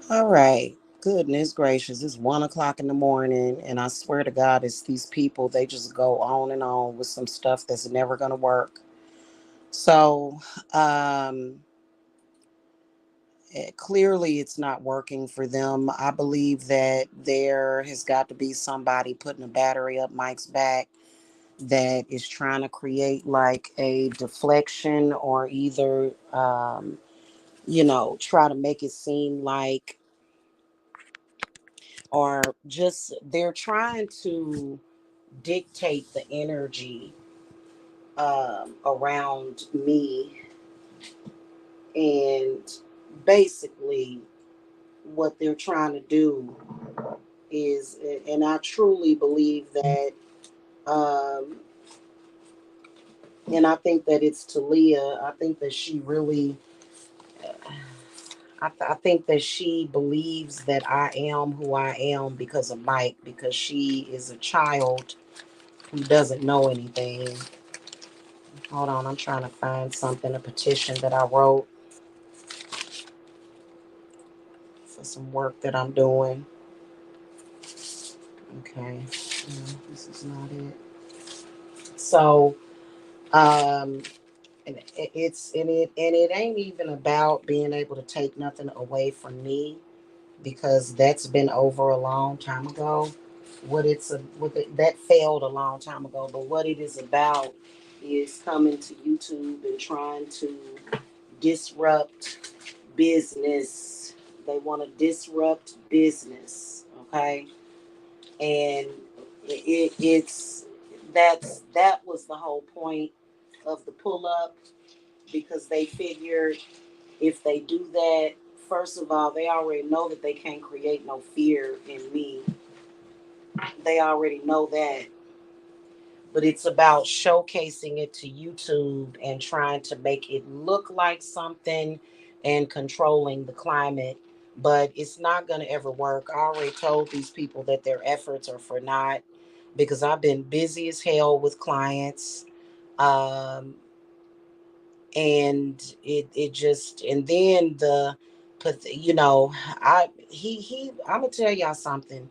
All right. Goodness gracious. It's 1 o'clock in the morning, and I swear to God, it's these people, they just go on and on with some stuff that's never going to work. So, clearly, it's not working for them. I believe that there has got to be somebody putting a battery up Mike's back that is trying to create like a deflection or either, try to make it seem like, or just they're trying to dictate the energy around me. And basically, what they're trying to do is, and I truly believe that, um, and I think that it's Talia. I think that she really, I think that she believes that I am who I am because of Mike, because she is a child who doesn't know anything. Hold on, I'm trying to find something, a petition that I wrote for some work that I'm doing. Okay, no, this is not it. So, um, and it ain't even about being able to take nothing away from me because that's been over a long time ago. That failed a long time ago. But what it is about is coming to YouTube and trying to disrupt business. They want to disrupt business, okay? And it's that was the whole point of the pull up, because they figured if they do that, first of all, they already know that they can't create no fear in me. They already know that. But it's about showcasing it to YouTube and trying to make it look like something and controlling the climate. But it's not going to ever work. I already told these people that their efforts are for naught because I've been busy as hell with clients. Um, and it just, and then I'm gonna tell y'all something.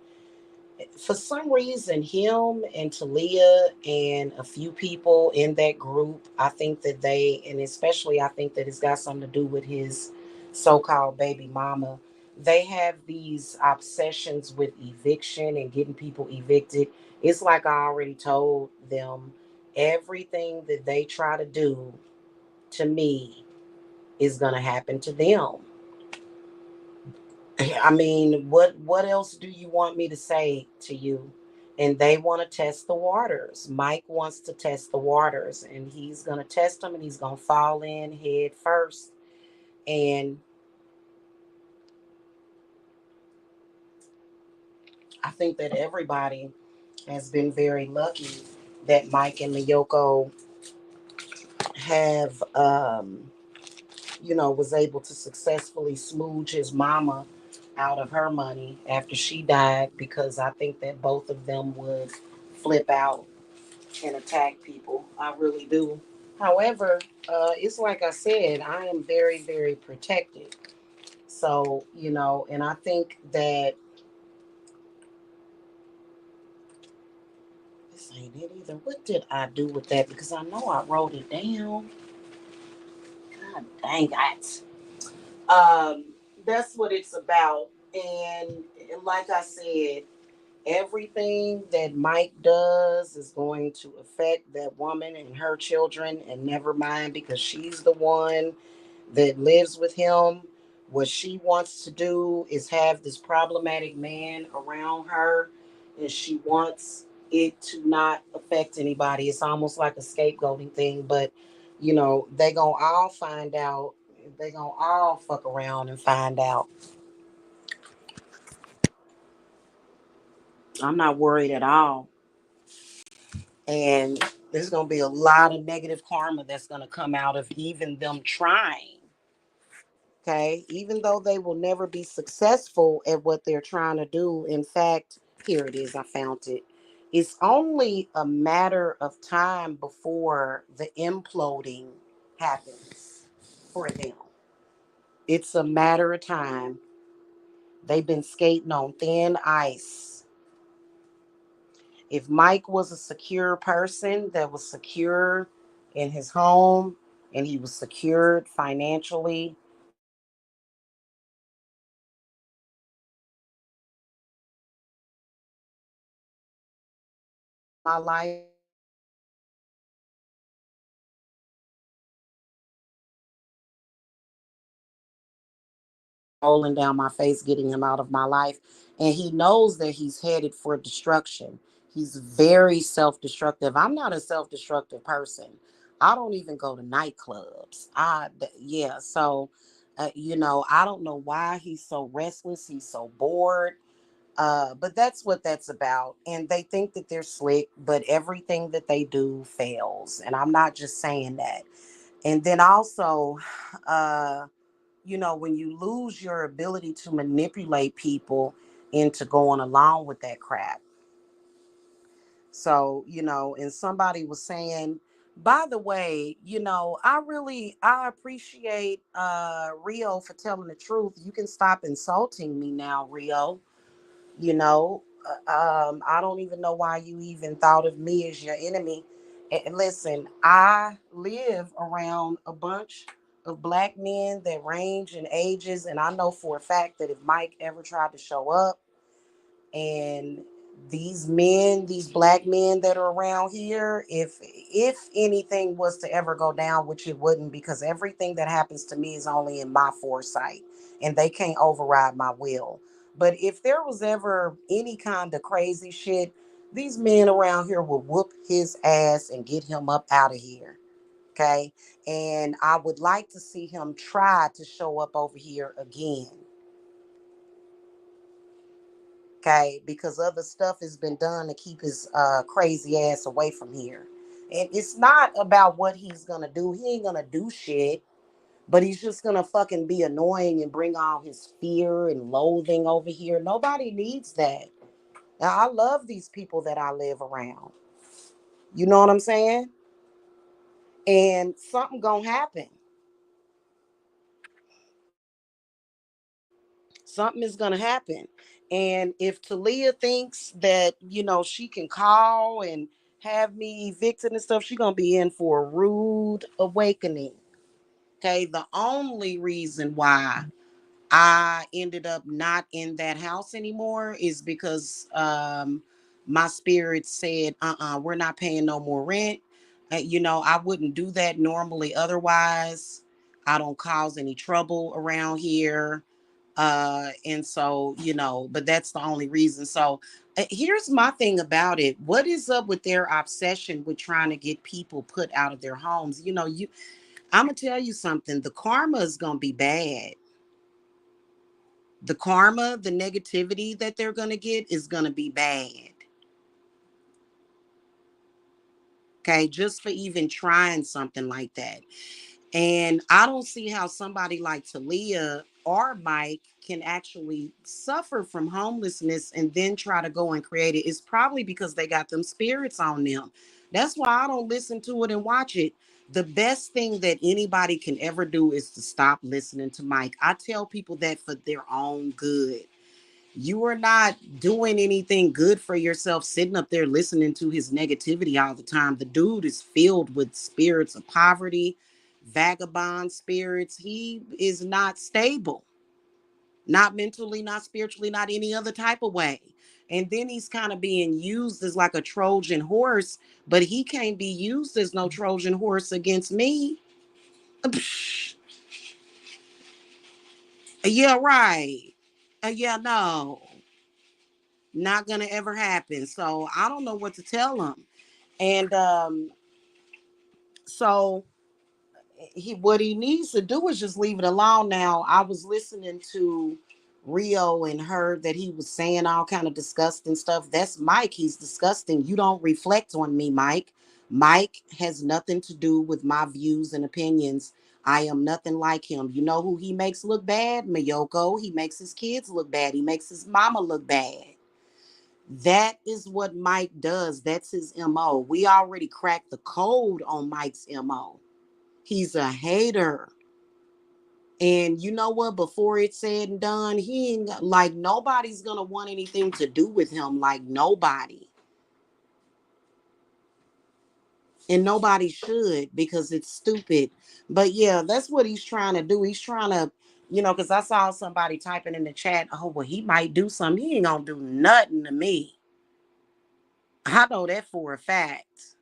For some reason, him and Talia and a few people in that group, I think that and especially I think that it's got something to do with his so-called baby mama. They have these obsessions with eviction and getting people evicted. It's like I already told them, everything that they try to do to me is going to happen to them. I mean, what else do you want me to say to you? And they want to test the waters. Mike wants to test the waters, and he's going to test them, and he's going to fall in head first. And I think that everybody has been very lucky that Mike and Miyoko have, was able to successfully smooch his mama out of her money after she died, because I think that both of them would flip out and attack people. I really do. However, it's like I said, I am very, very protected. So, and I think that this ain't it either. What did I do with that? Because I know I wrote it down. God dang it. Um, that's what it's about. And like I said, everything that Mike does is going to affect that woman and her children, and never mind, because she's the one that lives with him. What she wants to do is have this problematic man around her, and she wants it to not affect anybody. It's almost like a scapegoating thing, but they gonna all find out. They gonna all fuck around and find out. I'm not worried at all. And there's going to be a lot of negative karma that's going to come out of even them trying. Okay. Even though they will never be successful at what they're trying to do. In fact, here it is. I found it. It's only a matter of time before the imploding happens for them. It's a matter of time. They've been skating on thin ice. If Mike was a secure person that was secure in his home and he was secured financially, my life rolling down my face, getting him out of my life. And he knows that he's headed for destruction. He's very self destructive. I'm not a self destructive person. I don't even go to nightclubs. Yeah. So, I don't know why he's so restless. He's so bored. But that's what that's about. And they think that they're slick, but everything that they do fails. And I'm not just saying that. And then also, uh, when you lose your ability to manipulate people into going along with that crap. So, and somebody was saying, by the way, I appreciate Rio for telling the truth. You can stop insulting me now, Rio. you know I don't even know why you even thought of me as your enemy. And listen, I live around a bunch of black men that range in ages, and I know for a fact that if Mike ever tried to show up, and these black men that are around here, if anything was to ever go down, which it wouldn't, because everything that happens to me is only in my foresight, and they can't override my will. But if there was ever any kind of crazy shit, these men around here will whoop his ass and get him up out of here. Okay. And I would like to see him try to show up over here again. Okay, because other stuff has been done to keep his crazy ass away from here. And it's not about what he's gonna do. He ain't gonna do shit, but he's just gonna fucking be annoying and bring all his fear and loathing over here. Nobody needs that. Now, I love these people that I live around. You know what I'm saying? And something gonna happen. Something is going to happen. And if Talia thinks that, she can call and have me evicted and stuff, she's going to be in for a rude awakening. Okay. The only reason why I ended up not in that house anymore is because my spirit said, we're not paying no more rent. I wouldn't do that normally otherwise. I don't cause any trouble around here. And so, but that's the only reason. So here's my thing about it. What is up with their obsession with trying to get people put out of their homes? I'm gonna tell you something. The karma is gonna be bad. The karma, the negativity that they're gonna get is gonna be bad. Okay, just for even trying something like that. And I don't see how somebody like Talia or Mike can actually suffer from homelessness and then try to go and create it. It's probably because they got them spirits on them. That's why I don't listen to it and watch it. The best thing that anybody can ever do is to stop listening to Mike. I tell people that for their own good. You are not doing anything good for yourself sitting up there listening to his negativity all the time. The dude is filled with spirits of poverty, vagabond spirits. He is not stable, not mentally, not spiritually, not any other type of way. And then he's kind of being used as like a Trojan horse, but he can't be used as no Trojan horse against me. Yeah, right. Yeah, no, not gonna ever happen. So I don't know what to tell him. And so what he needs to do is just leave it alone. Now, I was listening to Rio and heard that he was saying all kind of disgusting stuff. That's Mike. He's disgusting. You don't reflect on me, Mike. Mike has nothing to do with my views and opinions. I am nothing like him. You know who he makes look bad? Mayoko. He makes his kids look bad. He makes his mama look bad. That is what Mike does. That's his MO. We already cracked the code on Mike's MO. He's a hater. And you know what? Before it's said and done, he ain't like nobody's gonna want anything to do with him. Like nobody. And nobody should because it's stupid. But yeah, that's what he's trying to do. He's trying to, because I saw somebody typing in the chat, oh, well, he might do something. He ain't gonna do nothing to me. I know that for a fact.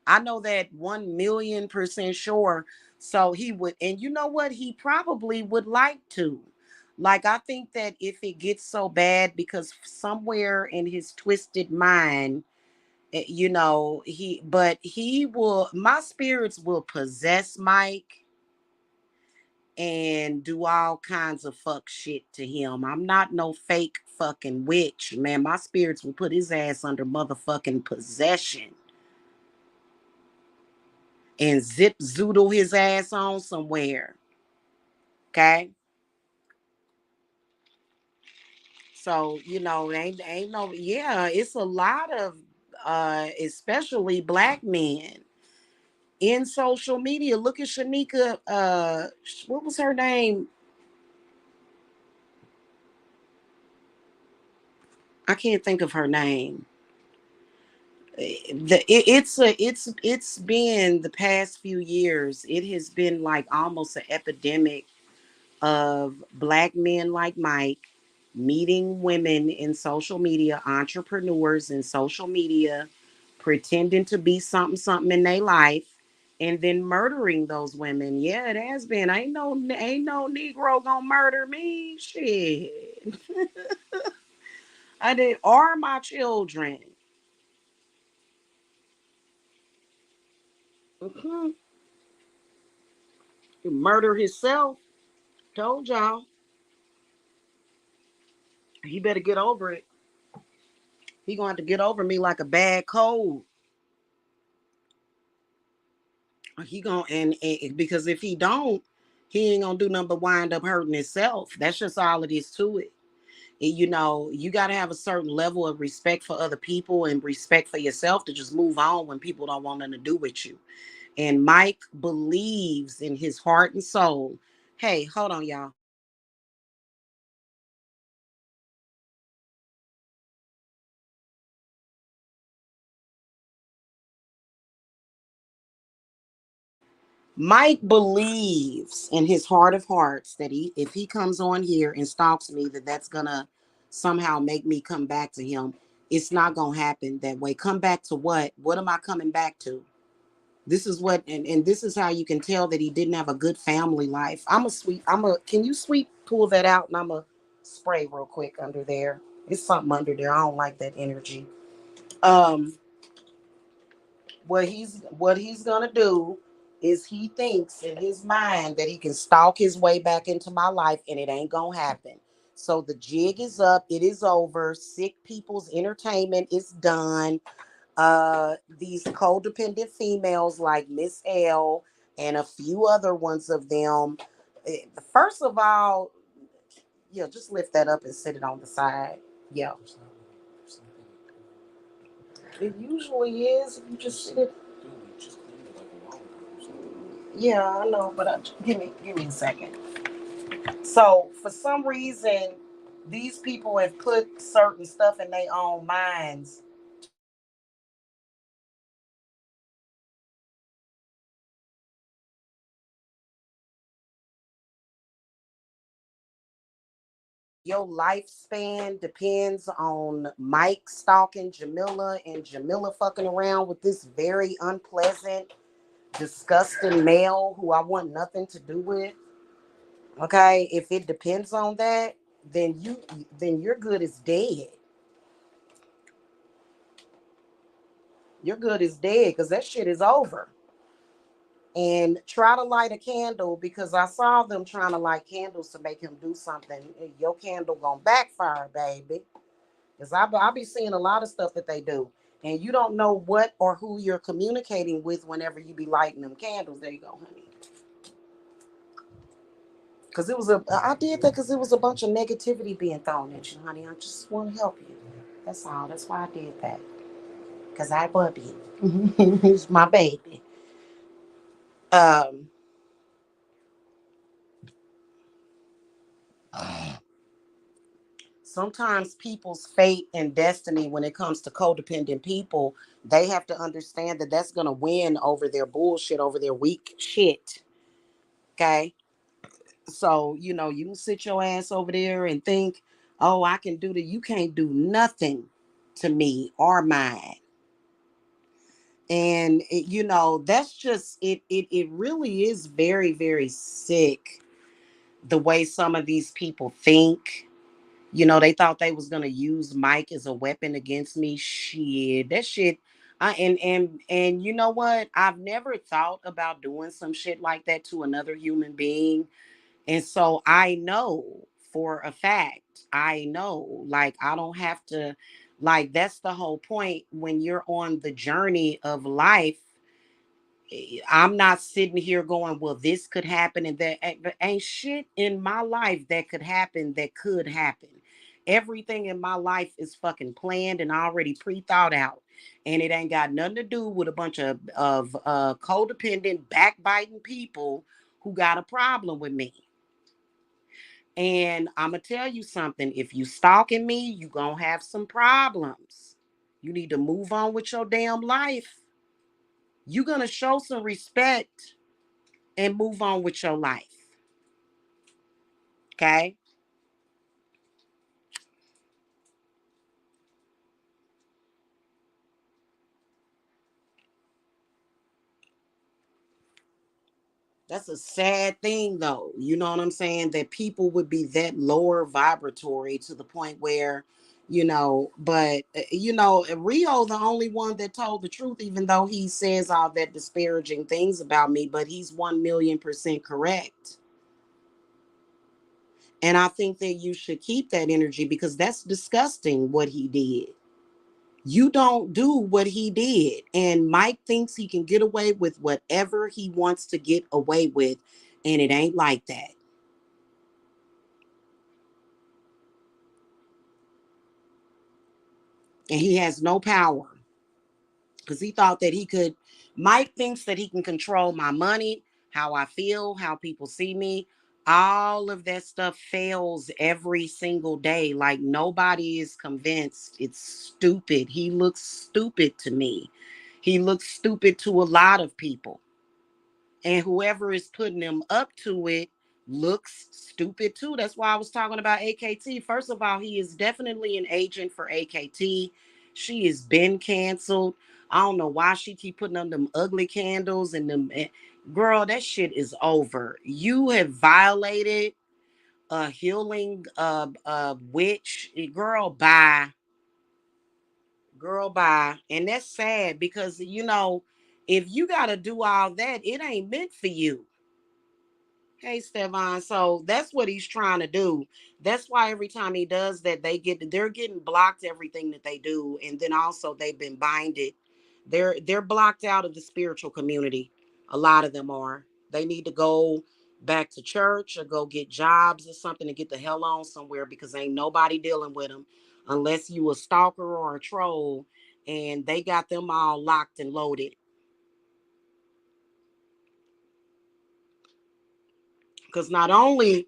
I know that 1,000,000% sure. So he would, and you know what? He probably would like to. Like, I think that if it gets so bad, because somewhere in his twisted mind, but he will, my spirits will possess Mike and do all kinds of fuck shit to him. I'm not no fake fucking witch, man. My spirits will put his ass under motherfucking possession and zip zoodle his ass on somewhere. Okay. So, ain't no, yeah, it's a lot of especially black men in social media. Look at Shanika, what was her name? I can't think of her name. It's been the past few years. It has been like almost an epidemic of black men like Mike meeting women in social media, entrepreneurs in social media, pretending to be something in their life, and then murdering those women. Yeah, it has been. Ain't no Negro gonna murder me. Shit. I did are my children. Mm-hmm. Murder himself. Told y'all. He better get over it. He gonna have to get over me like a bad cold. He gonna and because if he don't, he ain't gonna do nothing but wind up hurting himself. That's just all it is to it. You got to have a certain level of respect for other people and respect for yourself to just move on when people don't want nothing to do with you. And Mike believes in his heart and soul. Hey, hold on, y'all. Mike believes in his heart of hearts that if he comes on here and stalks me, that's gonna somehow make me come back to him. It's not gonna happen that way. Come back to what? What am I coming back to? This is what, and this is how you can tell that he didn't have a good family life. Can you sweep, pull that out, and I'm a spray real quick under there. It's something under there. I don't like that energy. Um, what he's gonna do is he thinks in his mind that he can stalk his way back into my life, and it ain't gonna happen. So the jig is up, it is over. Sick people's entertainment is done. These codependent females like Miss L and a few other ones of them, first of all, yeah, just lift that up and sit it on the side. Yeah, it usually is if you just sit it. Yeah, I know, but give me a second. So for some reason, these people have put certain stuff in their own minds. Your lifespan depends on Mike stalking Jamila and Jamila fucking around with this very unpleasant, disgusting male who I want nothing to do with. Okay, if it depends on that, then your good is dead. Your good is dead because that shit is over. And try to light a candle because I saw them trying to light candles to make him do something. Your candle gonna backfire, baby. Because I be seeing a lot of stuff that they do. And you don't know what or who you're communicating with whenever you be lighting them candles. There you go, honey. Because I did that because it was a bunch of negativity being thrown at you, honey. I just want to help you. That's all. That's why I did that. Because I love you. It's my baby. Um, Sometimes people's fate and destiny, when it comes to codependent people, they have to understand that that's going to win over their bullshit, over their weak shit. Okay. So, you can sit your ass over there and think, oh, I can do that. You can't do nothing to me or mine. And, that's just, it really is very, very sick the way some of these people think. They thought they was gonna use Mike as a weapon against me. Shit, that shit. And you know what? I've never thought about doing some shit like that to another human being. And so I know for a fact, I know, like, I don't have to, like, that's the whole point when you're on the journey of life. I'm not sitting here going, well, this could happen and that ain't shit in my life that could happen that could happen. Everything in my life is fucking planned and already pre-thought out. And it ain't got nothing to do with a bunch of codependent, backbiting people who got a problem with me. And I'm gonna tell you something. If you stalking me, you gonna have some problems. You need to move on with your damn life. You're gonna show some respect and move on with your life. Okay. That's a sad thing, though. You know what I'm saying? That people would be that lower vibratory to the point where, but, Rio, the only one that told the truth, even though he says all that disparaging things about me, but he's 1,000,000% correct. And I think that you should keep that energy because that's disgusting what he did. You don't do what he did. And Mike thinks he can get away with whatever he wants to get away with. And it ain't like that. And he has no power because he thought that he could. Mike thinks that he can control my money, how I feel, how people see me. All of that stuff fails every single day. Like nobody is convinced. It's stupid. He looks stupid to me. He looks stupid to a lot of people. And whoever is putting them up to it looks stupid too. That's why I was talking about AKT. First of all, he is definitely an agent for AKT. She has been canceled. I don't know why she keep putting on them ugly candles and them. Girl, that shit is over. You have violated a healing witch. Girl, bye. Girl, bye. And that's sad because, if you got to do all that, it ain't meant for you. Hey, Stevan. So that's what he's trying to do. That's why every time he does that, they're getting blocked everything that they do, and then also they've been binded. They're blocked out of the spiritual community. A lot of them are. They need to go back to church or go get jobs or something to get the hell on somewhere because ain't nobody dealing with them unless you a stalker or a troll, and they got them all locked and loaded. Because not only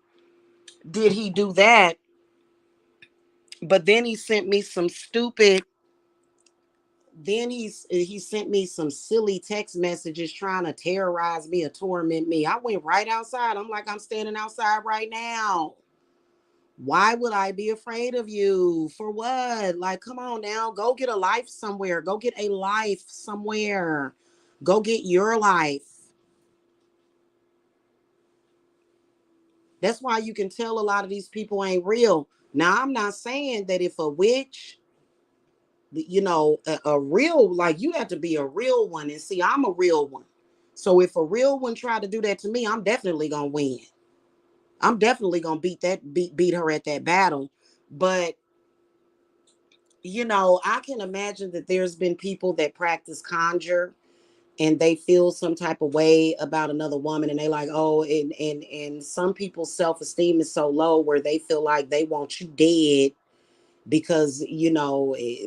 did he do that, but then he sent me some stupid. Then he sent me some silly text messages trying to terrorize me or torment me. I went right outside. I'm like, I'm standing outside right now. Why would I be afraid of you? For what? Like, come on now. Go get a life somewhere. Go get a life somewhere. Go get your life. That's why you can tell a lot of these people ain't real. Now, I'm not saying that if a witch, a real, like, you have to be a real one. And see, I'm a real one. So if a real one tried to do that to me, I'm definitely gonna win. I'm definitely gonna beat her at that battle. But I can imagine that there's been people that practice conjure and they feel some type of way about another woman and they like, oh, and some people's self-esteem is so low where they feel like they want you dead because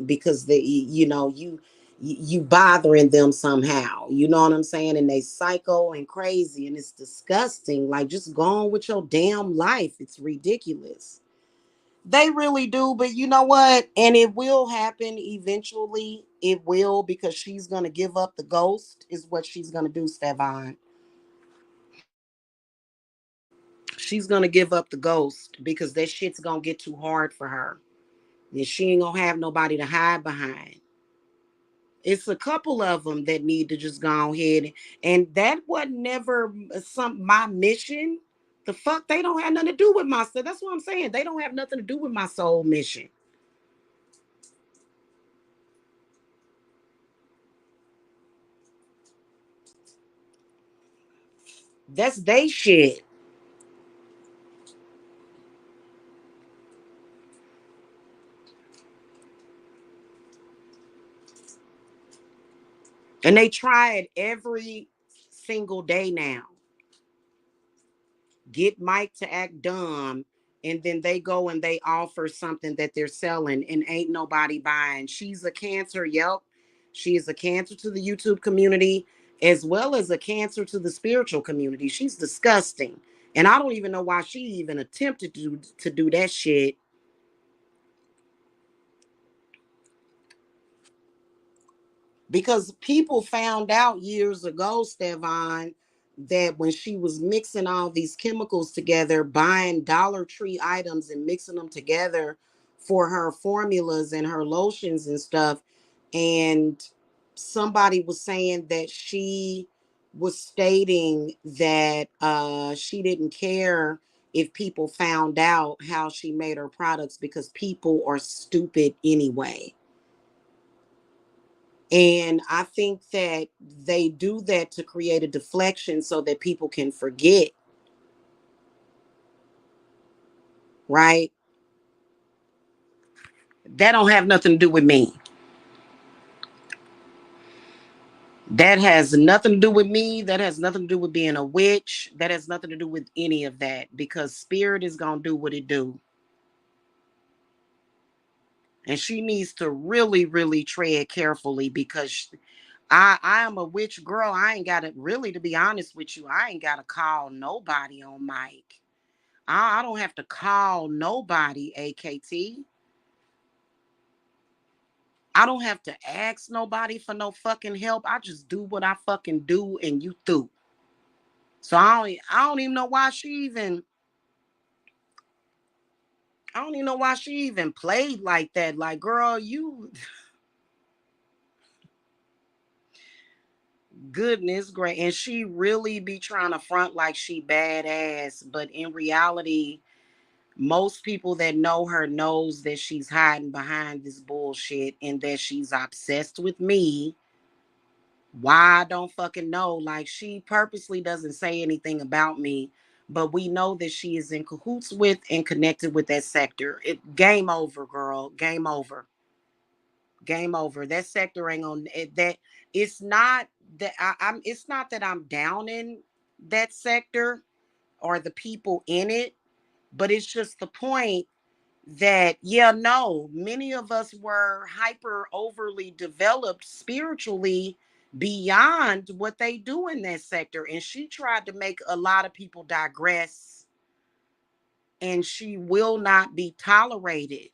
because you bothering them somehow, you know what I'm saying, and they psycho and crazy and it's disgusting. Like, just go on with your damn life. It's ridiculous. They really do, but you know what? And it will happen eventually. It will, because she's gonna give up the ghost, is what she's gonna do, Stevon. She's gonna give up the ghost because that shit's gonna get too hard for her. And she ain't gonna have nobody to hide behind. It's a couple of them that need to just go ahead, and that was never some my mission. The fuck, they don't have nothing to do with my stuff. That's what I'm saying. They don't have nothing to do with my soul mission. That's they shit. And they try it every single day now. Get Mike to act dumb, and then they go and they offer something that they're selling, and ain't nobody buying. She's a cancer. Yep. She is a cancer to the YouTube community as well as a cancer to the spiritual community. She's disgusting. And I don't even know why she even attempted to do that shit. Because people found out years ago, Stevon, that when she was mixing all these chemicals together, buying Dollar Tree items and mixing them together for her formulas and her lotions and stuff, and somebody was saying that she was stating that she didn't care if people found out how she made her products because people are stupid anyway. And I think that they do that to create a deflection so that people can forget, right? That don't have nothing to do with me. That has nothing to do with me. That has nothing to do with being a witch. That has nothing to do with any of that, because spirit is going to do what it do. And she needs to really, really tread carefully, because I am a witch girl. I ain't got to really, to be honest with you, I ain't got to call nobody on mic. I don't have to call nobody, AKT. I don't have to ask nobody for no fucking help. I just do what I fucking do and you through. So I don't even know why she even I don't even know why she even played like that. Like, girl, you goodness great. And she really be trying to front like she badass, but in reality, most people that know her knows that she's hiding behind this bullshit and that she's obsessed with me. Why, I don't fucking know. Like, she purposely doesn't say anything about me, but we know that she is in cahoots with and connected with that sector. Game over, girl. Game over. Game over. That sector ain't on it. That it's not that I'm. It's not that I'm down in that sector or the people in it, but it's just the point that, yeah, no, many of us were hyper overly developed spiritually beyond what they do in that sector, and she tried to make a lot of people digress, and she will not be tolerated.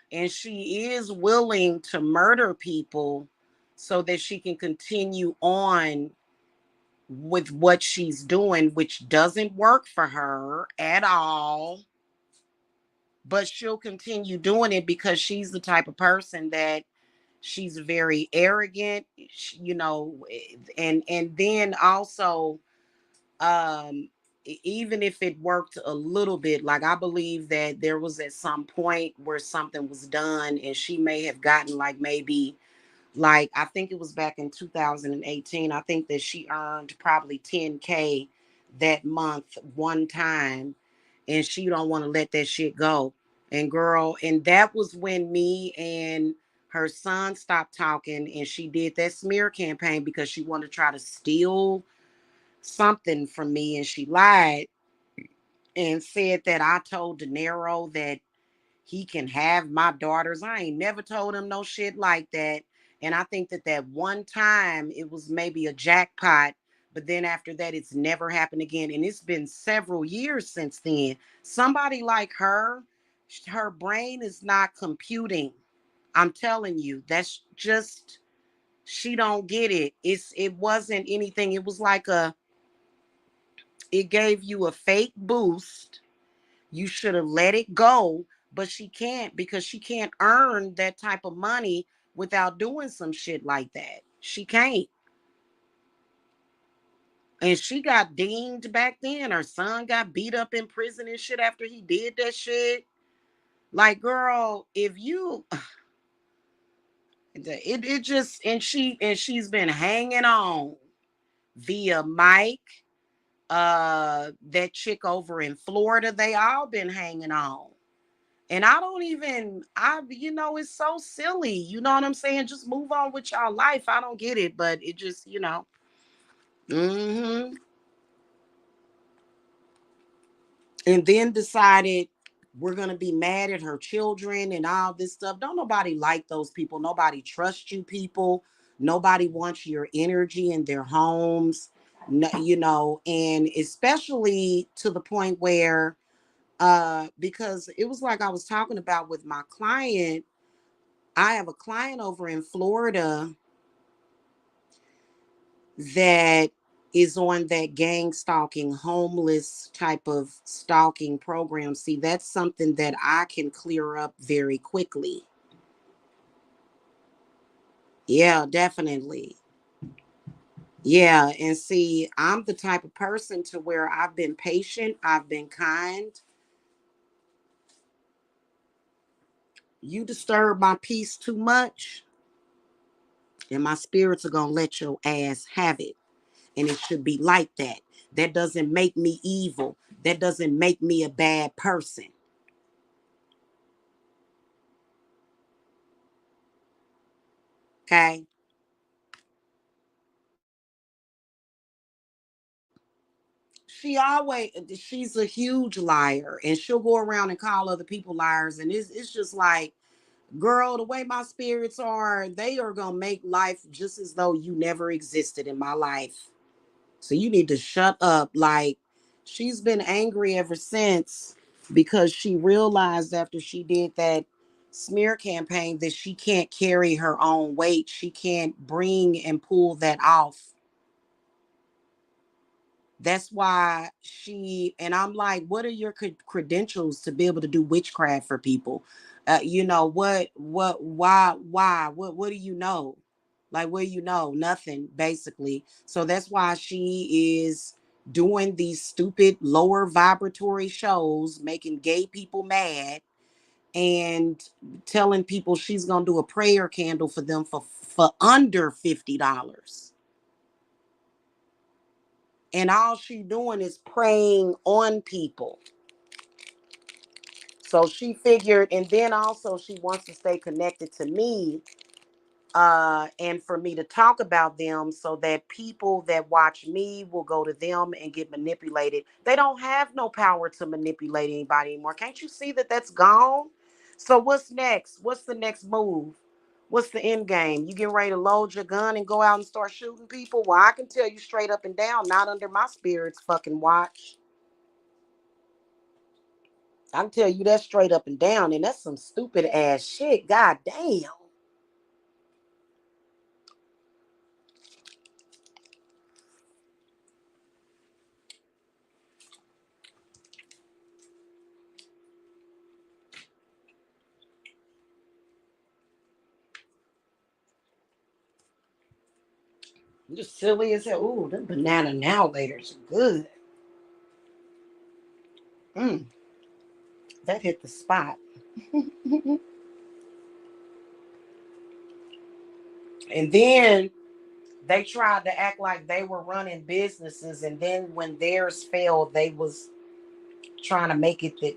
And she is willing to murder people so that she can continue on with what she's doing, which doesn't work for her at all, but she'll continue doing it because she's the type of person that she's very arrogant, and then also, um even if it worked a little bit, like, I believe that there was at some point where something was done and she may have gotten, like, maybe, like, I think it was back in 2018. I think that she earned probably 10K that month one time, and she don't want to let that shit go. And girl, and that was when me and her son stopped talking, and she did that smear campaign because she wanted to try to steal something from me, and she lied and said that I told De Niro that He can have my daughters. I ain't never told him no shit like that. And I think that that one time it was maybe a jackpot, but then after that, it's never happened again. And it's been several years since then. Somebody like her brain is not computing. I'm telling you, that's just, she don't get it. It wasn't anything. It was like it gave you a fake boost. You should have let it go, but she can't, because she can't earn that type of money without doing some shit like that. She can't. And she got dinged back then. Her son got beat up in prison and shit after he did that shit. Like, girl, if you it just, and she's been hanging on via Mike, that chick over in Florida, they all been hanging on. And I don't even, it's so silly. You know what I'm saying? Just move on with y'all life. I don't get it, but it just, hmm And then decided we're going to be mad at her children and all this stuff. Don't nobody like those people. Nobody trusts you people. Nobody wants your energy in their homes, and especially to the point where, because it was like I was talking about with my client. I have a client over in Florida that is on that gang stalking, homeless type of stalking program. See, that's something that I can clear up very quickly. Yeah, definitely. Yeah, and see, I'm the type of person to where I've been patient, I've been kind. You disturb my peace too much, and my spirits are gonna let your ass have it. And it should be like that. That doesn't make me evil. That doesn't make me a bad person. Okay. She's a huge liar, and she'll go around and call other people liars. And it's just like, girl, the way my spirits are, they are going to make life just as though you never existed in my life. So you need to shut up. Like, she's been angry ever since, because she realized after she did that smear campaign that she can't carry her own weight. She can't bring and pull that off. That's why and I'm like, what are your credentials to be able to do witchcraft for people? What do you know? Like, what do you know? Nothing, basically. So that's why she is doing these stupid lower vibratory shows, making gay people mad, and telling people she's going to do a prayer candle for them for under $50. And all she doing is preying on people. So she figured, and then also she wants to stay connected to me, and for me to talk about them, so that people that watch me will go to them and get manipulated. They don't have no power to manipulate anybody anymore. Can't you see that that's gone? So what's next? What's the next move? What's the end game? You getting ready to load your gun and go out and start shooting people? Well, I can tell you straight up and down, not under my spirit's fucking watch. I can tell you that straight up and down, and that's some stupid ass shit. God damn. Just silly as hell. Ooh, them banana now laters are good. Mm, that hit the spot. And then they tried to act like they were running businesses, and then when theirs failed, they was trying to make it that,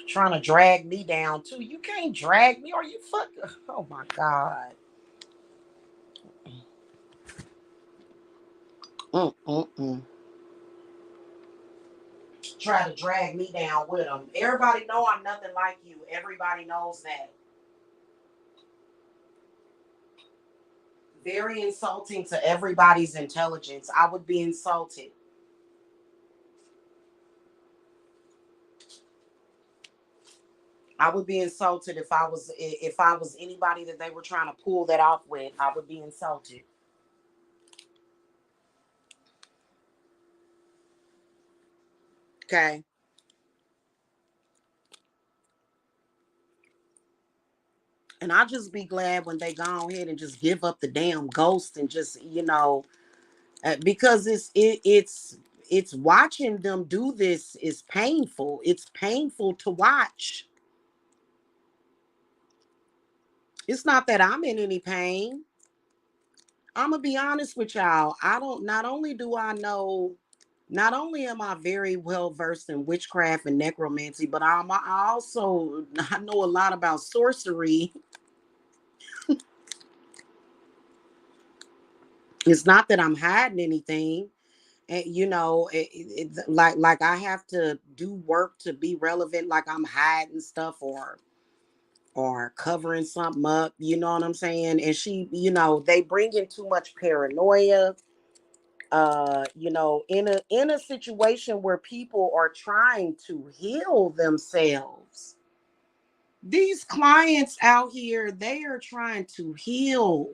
trying to drag me down too. You can't drag me, or you fuck. Oh my god. try to drag me down with them. Everybody know I'm nothing like you. Everybody knows that. Very insulting to everybody's intelligence. I would be insulted. I would be insulted if I was anybody that they were trying to pull that off with. I would be insulted. Okay. And I just be glad when they go ahead and just give up the damn ghost and just, because it's watching them do this is painful. It's painful to watch. It's not that I'm in any pain. I'm gonna be honest with y'all. I don't. Not only do I know, not only am I very well versed in witchcraft and necromancy, but I also I know a lot about sorcery. It's not that I'm hiding anything. And, like I have to do work to be relevant. Like I'm hiding stuff or covering something up. You know what I'm saying? And they bring in too much paranoia. In a situation where people are trying to heal themselves. These clients out here, they are trying to heal.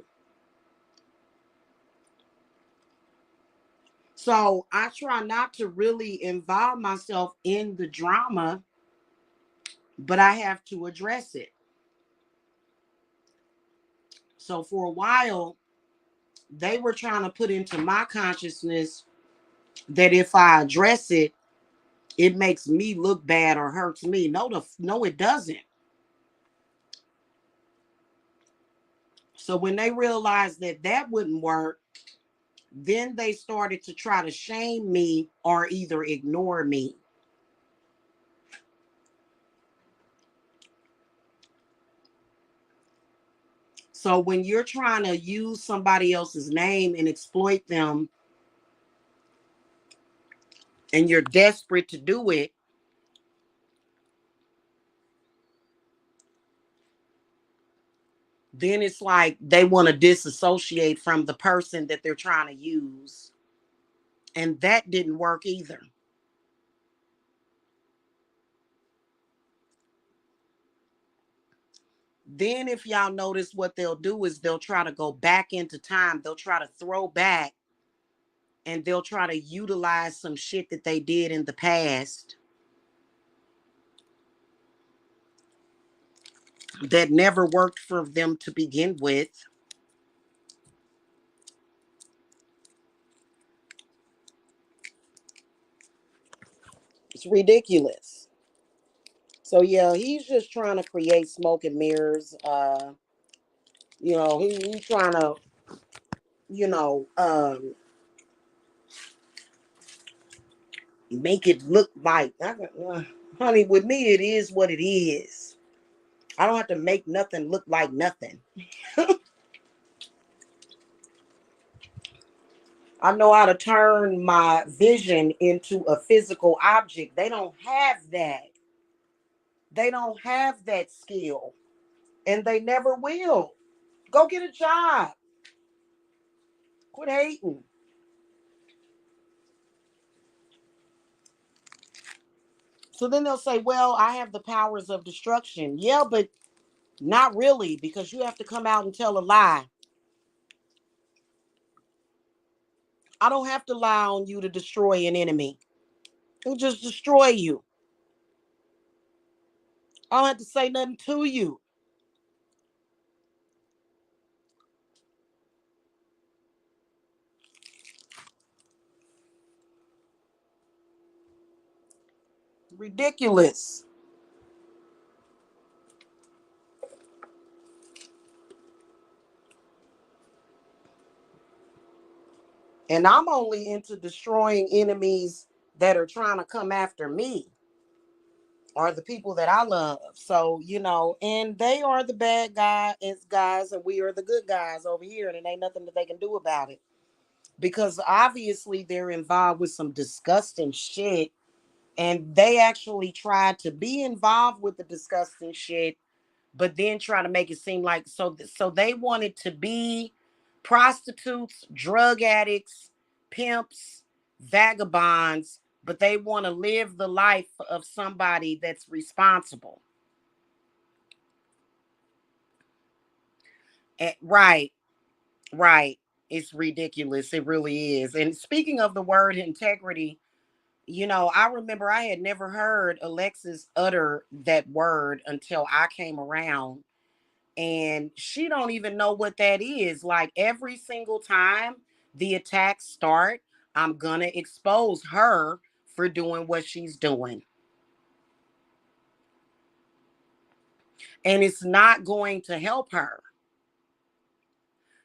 So I try not to really involve myself in the drama, but I have to address it. So for a while, they were trying to put into my consciousness that if I address it, it makes me look bad or hurts me. No, it doesn't. So when they realized that that wouldn't work, then they started to try to shame me or either ignore me. So when you're trying to use somebody else's name and exploit them and you're desperate to do it, then it's like they want to disassociate from the person that they're trying to use. And that didn't work either. Then, if y'all notice, what they'll do is they'll try to go back into time. They'll try to throw back and they'll try to utilize some shit that they did in the past that never worked for them to begin with. It's ridiculous. So yeah, he's just trying to create smoke and mirrors. He's trying to, you know, um, make it look like, honey, with me, it is what it is. I don't have to make nothing look like nothing. I know how to turn my vision into a physical object. They don't have that. They don't have that skill, and they never will. Go get a job. Quit hating. So then they'll say, well, I have the powers of destruction. Yeah, but not really, because you have to come out and tell a lie. I don't have to lie on you to destroy an enemy. It'll just destroy you. I don't have to say nothing to you. Ridiculous. And I'm only into destroying enemies that are trying to come after me or the people that I love. So, and they are the bad guys, and we are the good guys over here, and it ain't nothing that they can do about it. Because obviously they're involved with some disgusting shit And they actually tried to be involved with the disgusting shit, but then try to make it seem like so they wanted to be prostitutes, drug addicts, pimps, vagabonds, but they want to live the life of somebody that's responsible. Right, right. It's ridiculous. It really is. And speaking of the word integrity, I remember I had never heard Alexis utter that word until I came around, and she don't even know what that is. Like every single time the attacks start, I'm gonna expose her for doing what she's doing. And it's not going to help her.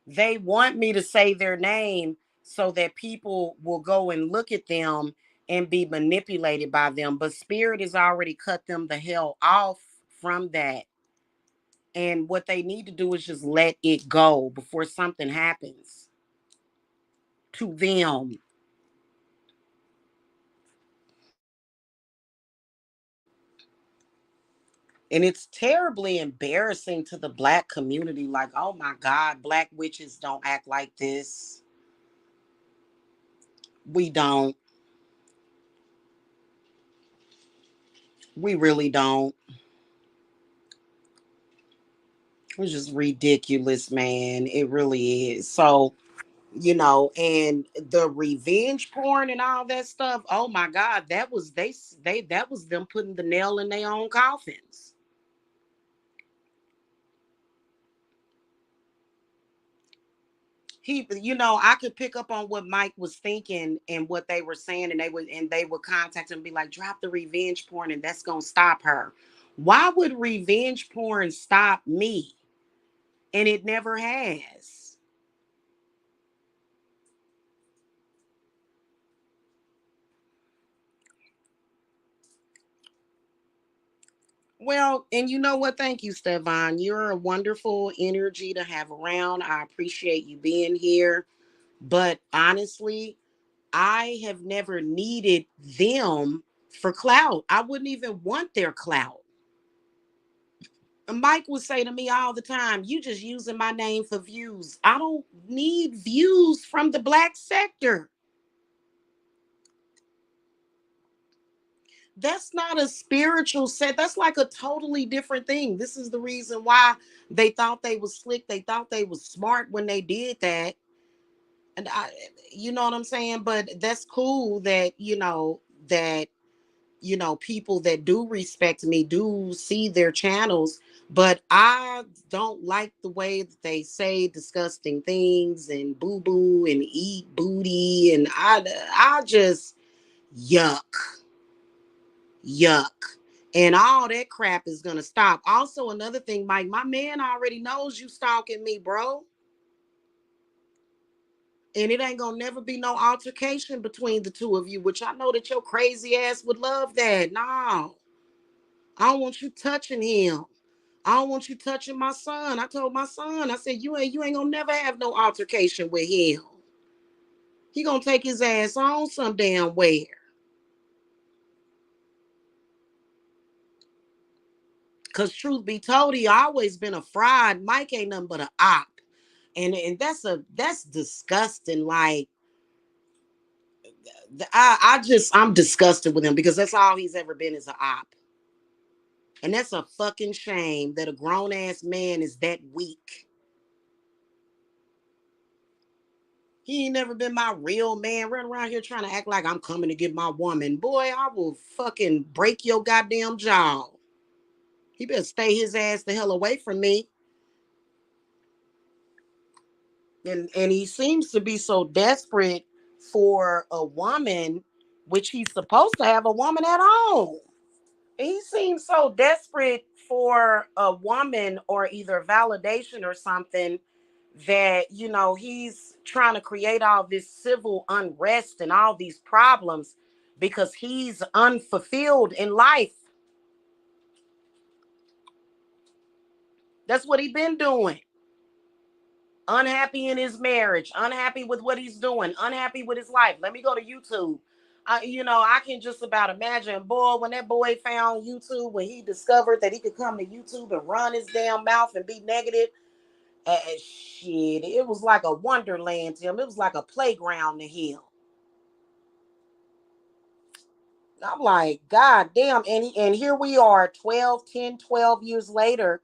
They want me to say their name so that people will go and look at them and be manipulated by them. But Spirit has already cut them the hell off from that. And what they need to do is just let it go before something happens to them. And it's terribly embarrassing to the Black community. Like, oh my God, Black witches don't act like this. We don't. We really don't. It's just ridiculous, man. It really is. So, and the revenge porn and all that stuff. Oh my God, that was that was them putting the nail in their own coffins. I could pick up on what Mike was thinking and what they were saying, and they would contact him and be like, drop the revenge porn and that's gonna stop her. Why would revenge porn stop me? And it never has. Well, and you know what? Thank you, Stefan. You're a wonderful energy to have around. I appreciate you being here. But honestly, I have never needed them for clout. I wouldn't even want their clout. Mike would say to me all the time, you just using my name for views. I don't need views from the Black sector. That's not a spiritual set. That's like a totally different thing. This is the reason why they thought they was slick. They thought they was smart when they did that. And you know what I'm saying? But that's cool that, people that do respect me do see their channels, but I don't like the way that they say disgusting things and boo boo and eat booty. And I just, yuck, yuck. And all that crap is going to stop. Also, another thing, Mike, my man already knows you stalking me, bro. And it ain't gonna never be no altercation between the two of you, which I know that your crazy ass would love that. No, I don't want you touching him. I don't want you touching my son. I told my son, I said, you ain't gonna never have no altercation with him. He gonna take his ass on some damn where. Cause truth be told, he always been a fraud. Mike ain't nothing but a op. And that's disgusting. Like I'm disgusted with him because that's all he's ever been is a op. And that's a fucking shame that a grown ass man is that weak. He ain't never been my real man, running around here trying to act like I'm coming to get my woman. Boy, I will fucking break your goddamn jaw. He better stay his ass the hell away from me. And he seems to be so desperate for a woman, which he's supposed to have a woman at home. He seems so desperate for a woman or either validation or something that he's trying to create all this civil unrest and all these problems because he's unfulfilled in life. That's what he's been doing. Unhappy in his marriage, unhappy with what he's doing, unhappy with his life. Let me go to YouTube. I can just about imagine, boy, when that boy found YouTube, when he discovered that he could come to YouTube and run his damn mouth and be negative, shit, it was like a wonderland to him. It was like a playground to him. I'm like, God damn. And here we are 12, 10, 12 years later.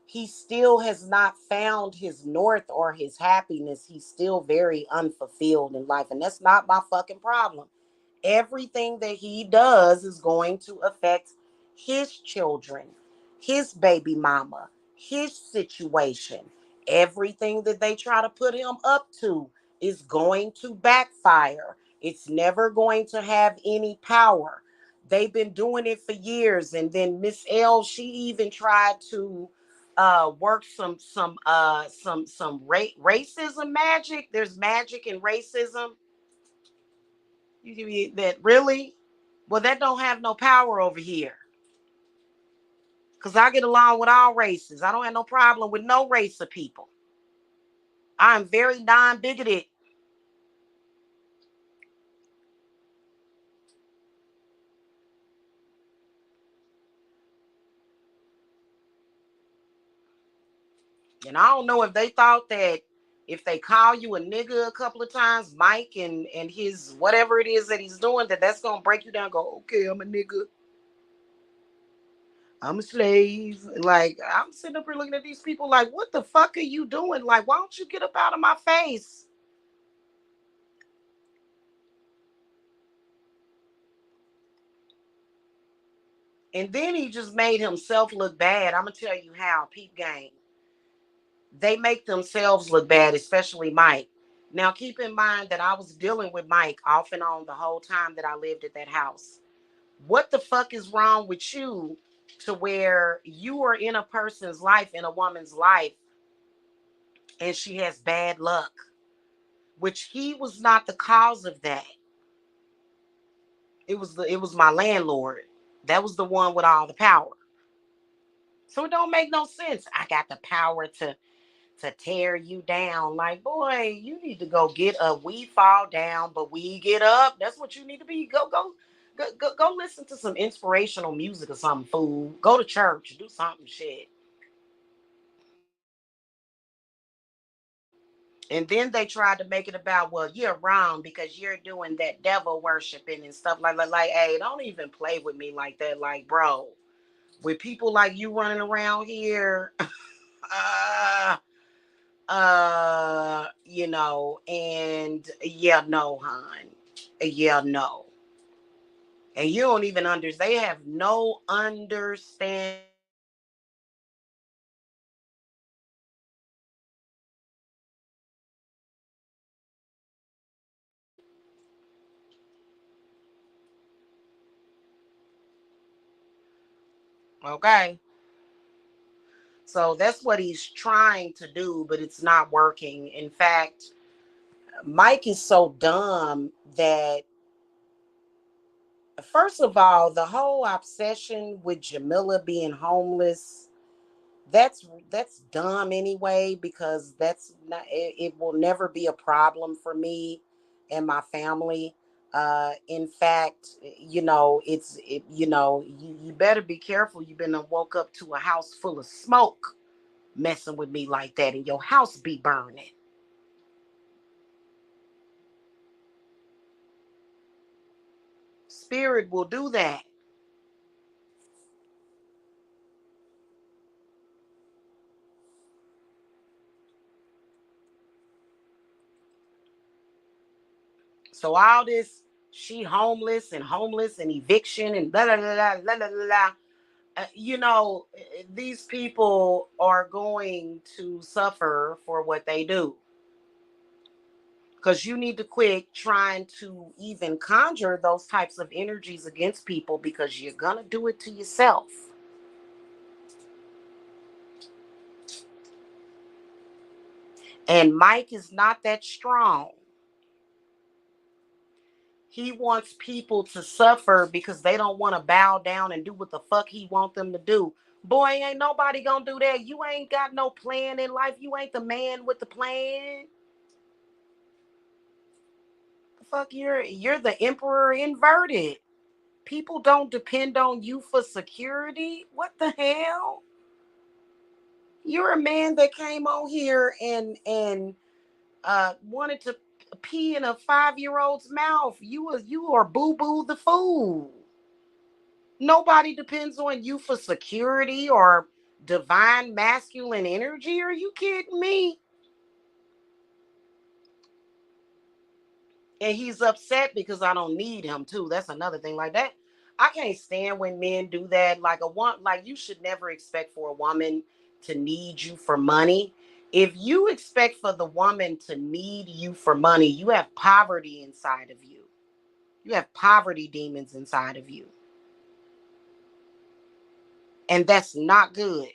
He still has not found his north or his happiness. He's still very unfulfilled in life. And that's not my fucking problem. Everything that he does is going to affect his children, his baby mama, his situation. Everything that they try to put him up to is going to backfire. It's never going to have any power. They've been doing it for years. And then Miss L, she even tried to work some racism magic. There's magic in racism. That really? Well, that don't have no power over here. Because I get along with all races. I don't have no problem with no race of people. I'm very non-bigoted. And I don't know if they thought that if they call you a nigga a couple of times, Mike and his whatever it is that he's doing, that's gonna break you down. Go, okay, I'm a nigga. I'm a slave. Like, I'm sitting up here looking at these people like, what the fuck are you doing? Like, why don't you get up out of my face? And then he just made himself look bad. I'm gonna tell you how, peep game. They make themselves look bad, especially Mike. Now, keep in mind that I was dealing with Mike off and on the whole time that I lived at that house. What the fuck is wrong with you to where you are in a person's life, in a woman's life, and she has bad luck, which he was not the cause of that. It was my landlord. That was the one with all the power. So it don't make no sense. I got the power to tear you down. Like, boy, you need to go get up. We fall down, but we get up. That's what you need to be. Go listen to some inspirational music or something, fool. Go to church, do something shit. And then they tried to make it about, well, you're wrong because you're doing that devil worshiping and stuff like, hey, don't even play with me like that. Like, bro, with people like you running around here, uh, and yeah, no, hon. Yeah, no. And you don't even understand. They have no understand. Okay. So that's what he's trying to do, but it's not working. In fact, Mike is so dumb that, first of all, the whole obsession with Jamila being homeless, that's dumb anyway, because that's not it will never be a problem for me and my family. In fact, you better be careful. You've been woke up to a house full of smoke messing with me like that, and your house be burning. Spirit will do that. So all this, she homeless and eviction and blah blah blah blah blah blah blah. These people are going to suffer for what they do. Because you need to quit trying to even conjure those types of energies against people, because you're going to do it to yourself. And Mike is not that strong. He wants people to suffer because they don't want to bow down and do what the fuck he want them to do. Boy, ain't nobody gonna do that. You ain't got no plan in life. You ain't the man with the plan. fuck, you're the emperor inverted. People don't depend on you for security. What the hell? You're a man that came on here and wanted to pee in a 5-year-old's mouth. You are boo boo the fool. Nobody depends on you for security or divine masculine energy. Are you kidding me? And he's upset because I don't need him too. That's another thing like that. I can't stand when men do that. Like you should never expect for a woman to need you for money. If you expect for the woman to need you for money, you have poverty inside of you. You have poverty demons inside of you. And that's not good.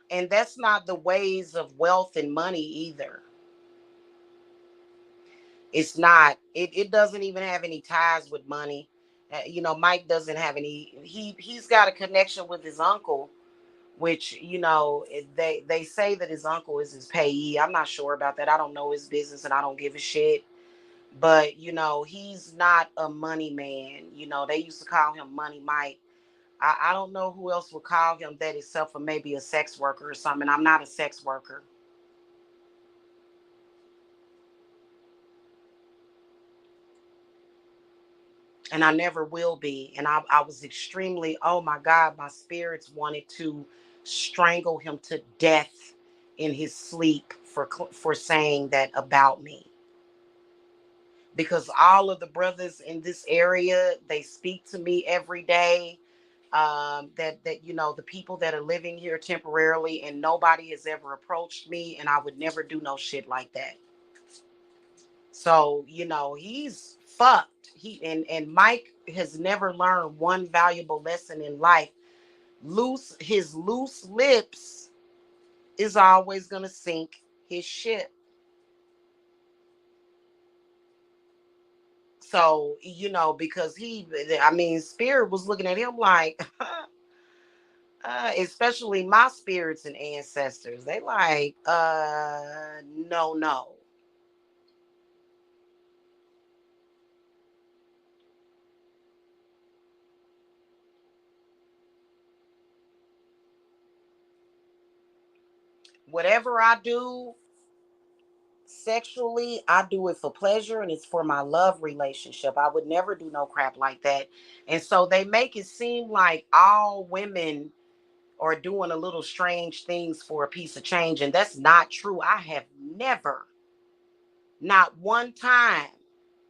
And that's not the ways of wealth and money either. It's not. It doesn't even have any ties with money. Mike doesn't have any. He's got a connection with his uncle, which they say that his uncle is his payee. I'm not sure about that. I don't know his business, and I don't give a shit. But he's not a money man. They used to call him Money Mike. I don't know who else would call him that except for maybe a sex worker or something. I'm not a sex worker. And I never will be. And I was extremely, oh my God, my spirits wanted to strangle him to death in his sleep for saying that about me. Because all of the brothers in this area, they speak to me every day. That the people that are living here temporarily, and nobody has ever approached me, and I would never do no shit like that. So, he's fucked. And Mike has never learned one valuable lesson in life. His loose lips is always gonna sink his ship. So, because Spirit was looking at him like, especially my spirits and ancestors, they like, no, no. Whatever I do, sexually, I do it for pleasure and it's for my love relationship. I would never do no crap like that. And so they make it seem like all women are doing a little strange things for a piece of change. And that's not true. I have never, not one time,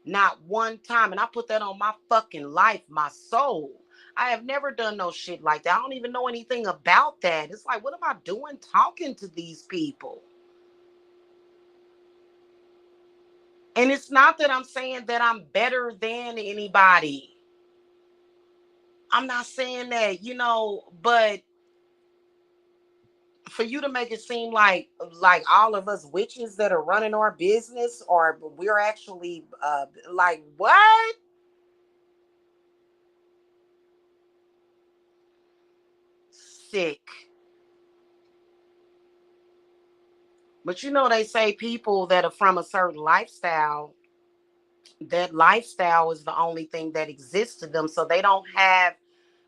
not one time. And I put that on my fucking life, my soul. I have never done no shit like that. I don't even know anything about that. It's like, what am I doing talking to these people? And it's not that I'm saying that I'm better than anybody. I'm not saying that, but for you to make it seem like all of us witches that are running our business, or we're actually like what? Sick. But they say people that are from a certain lifestyle, that lifestyle is the only thing that exists to them. So they don't have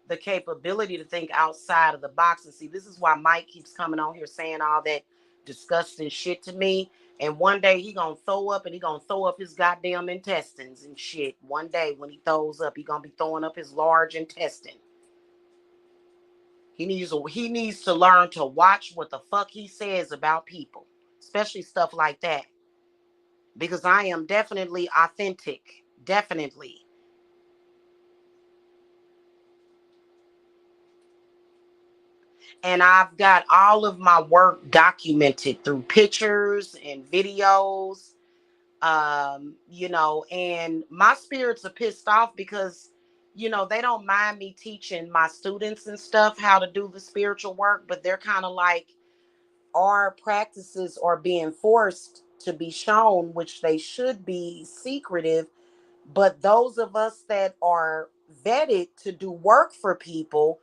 the capability to think outside of the box. And see, this is why Mike keeps coming on here saying all that disgusting shit to me. And one day he gonna throw up, and he gonna throw up his goddamn intestines and shit. One day when he throws up, he gonna be throwing up his large intestine. He needs to learn to watch what the fuck he says about people, especially stuff like that. Because I am definitely authentic. Definitely. And I've got all of my work documented through pictures and videos. And my spirits are pissed off because they don't mind me teaching my students and stuff how to do the spiritual work, but they're kind of like, our practices are being forced to be shown, which they should be secretive. But those of us that are vetted to do work for people,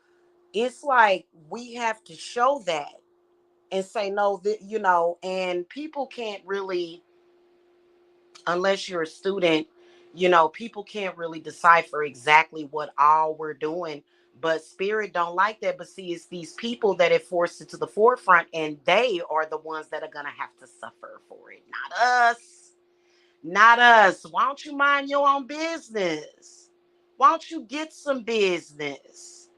It's like we have to show that and say no, that and people can't really, unless you're a student, people can't really decipher exactly what all we're doing. But spirit don't like that. But see, it's these people that it forced it to the forefront, and they are the ones that are gonna have to suffer for it, not us. Not us. Why don't you mind your own business? Why don't you get some business?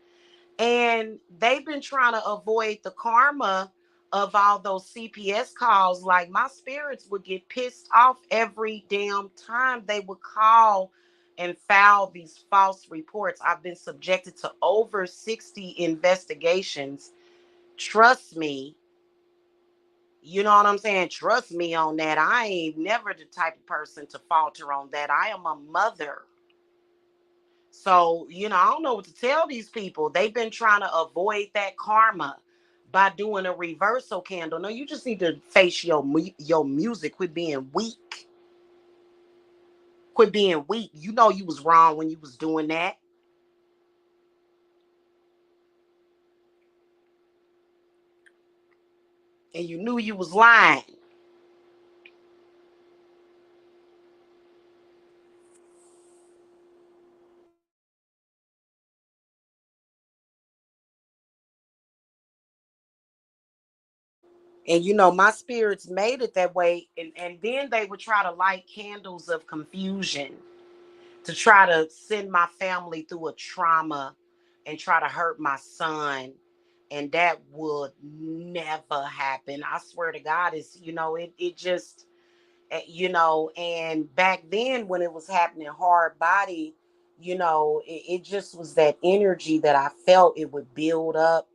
And they've been trying to avoid the karma of all those CPS calls. Like, my spirits would get pissed off every damn time they would call and file these false reports. I've been subjected to over 60 investigations. Trust me. You know what I'm saying? Trust me on that. I ain't never the type of person to falter on that. I am a mother. So, I don't know what to tell these people. They've been trying to avoid that karma by doing a reversal candle. No, you just need to face your music. Quit being weak. Quit being weak. You know you was wrong when you was doing that. And you knew you was lying. And my spirits made it that way. And then they would try to light candles of confusion to try to send my family through a trauma and try to hurt my son. And that would never happen. I swear to God, it just, and back then when it was happening hard body, it just was that energy that I felt it would build up,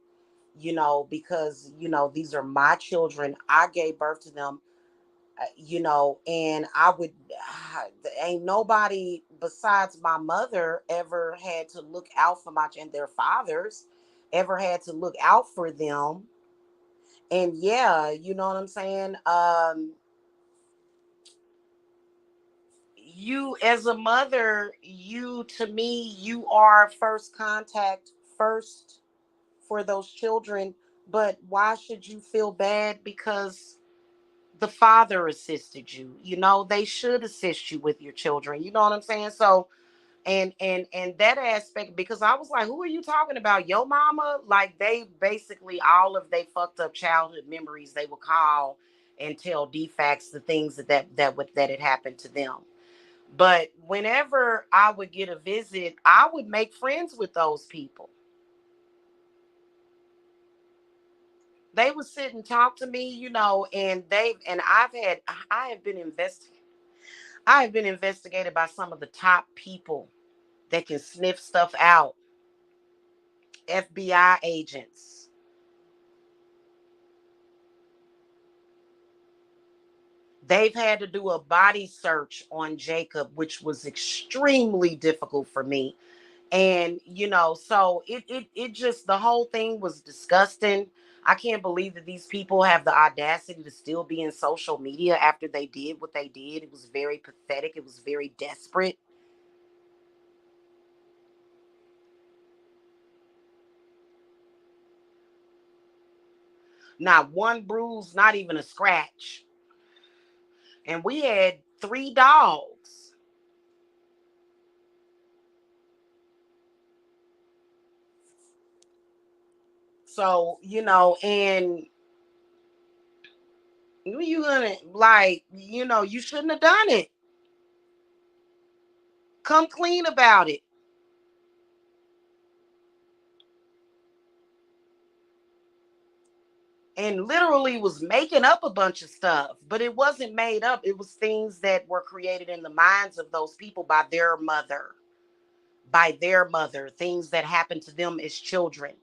because, these are my children. I gave birth to them, and I would, ain't nobody besides my mother ever had to look out for and their fathers ever had to look out for them. And yeah, you know what I'm saying? You, as a mother, to me, you are first contact first for those children. But why should you feel bad because the father assisted you? They should assist you with your children. You know what I'm saying? So, and that aspect, because I was like, who are you talking about? Your mama? Like, they basically, all of they fucked up childhood memories, they would call and tell DFACS the things that had happened to them. But whenever I would get a visit, I would make friends with those people. They would sit and talk to me, and I have been investigated by some of the top people that can sniff stuff out. FBI agents. They've had to do a body search on Jacob, which was extremely difficult for me. And so it just, the whole thing was disgusting. I can't believe that these people have the audacity to still be in social media after they did what they did. It was very pathetic. It was very desperate. Not one bruise, not even a scratch. And we had 3 dogs. So, and you gonna, like, you shouldn't have done it. Come clean about it. And literally was making up a bunch of stuff, but it wasn't made up. It was things that were created in the minds of those people by their mother, things that happened to them as children.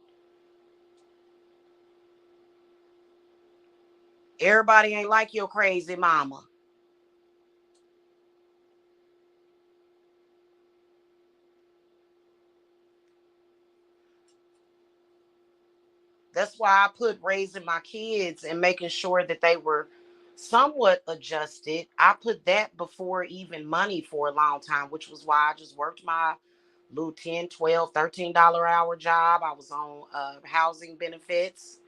Everybody ain't like your crazy mama. That's why I put raising my kids and making sure that they were somewhat adjusted. I put that before even money for a long time, which was why I just worked my little 10, 12, $13 hour job. I was on housing benefits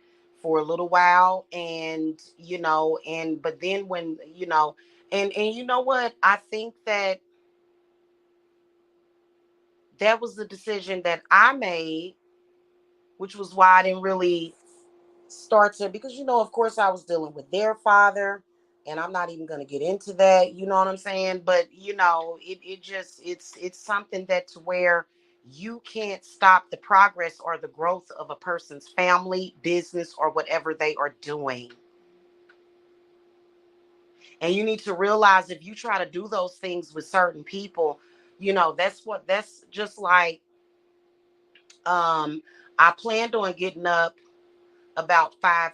for a little while. And, but then when, and you know what? I think that that was the decision that I made, which was why I didn't really start to, because, of course I was dealing with their father, and I'm not even going to get into that, you know what I'm saying? But, it just, it's something that to where you can't stop the progress or the growth of a person's family, business, or whatever they are doing. And you need to realize if you try to do those things with certain people, that's just like, um, I planned on getting up about 5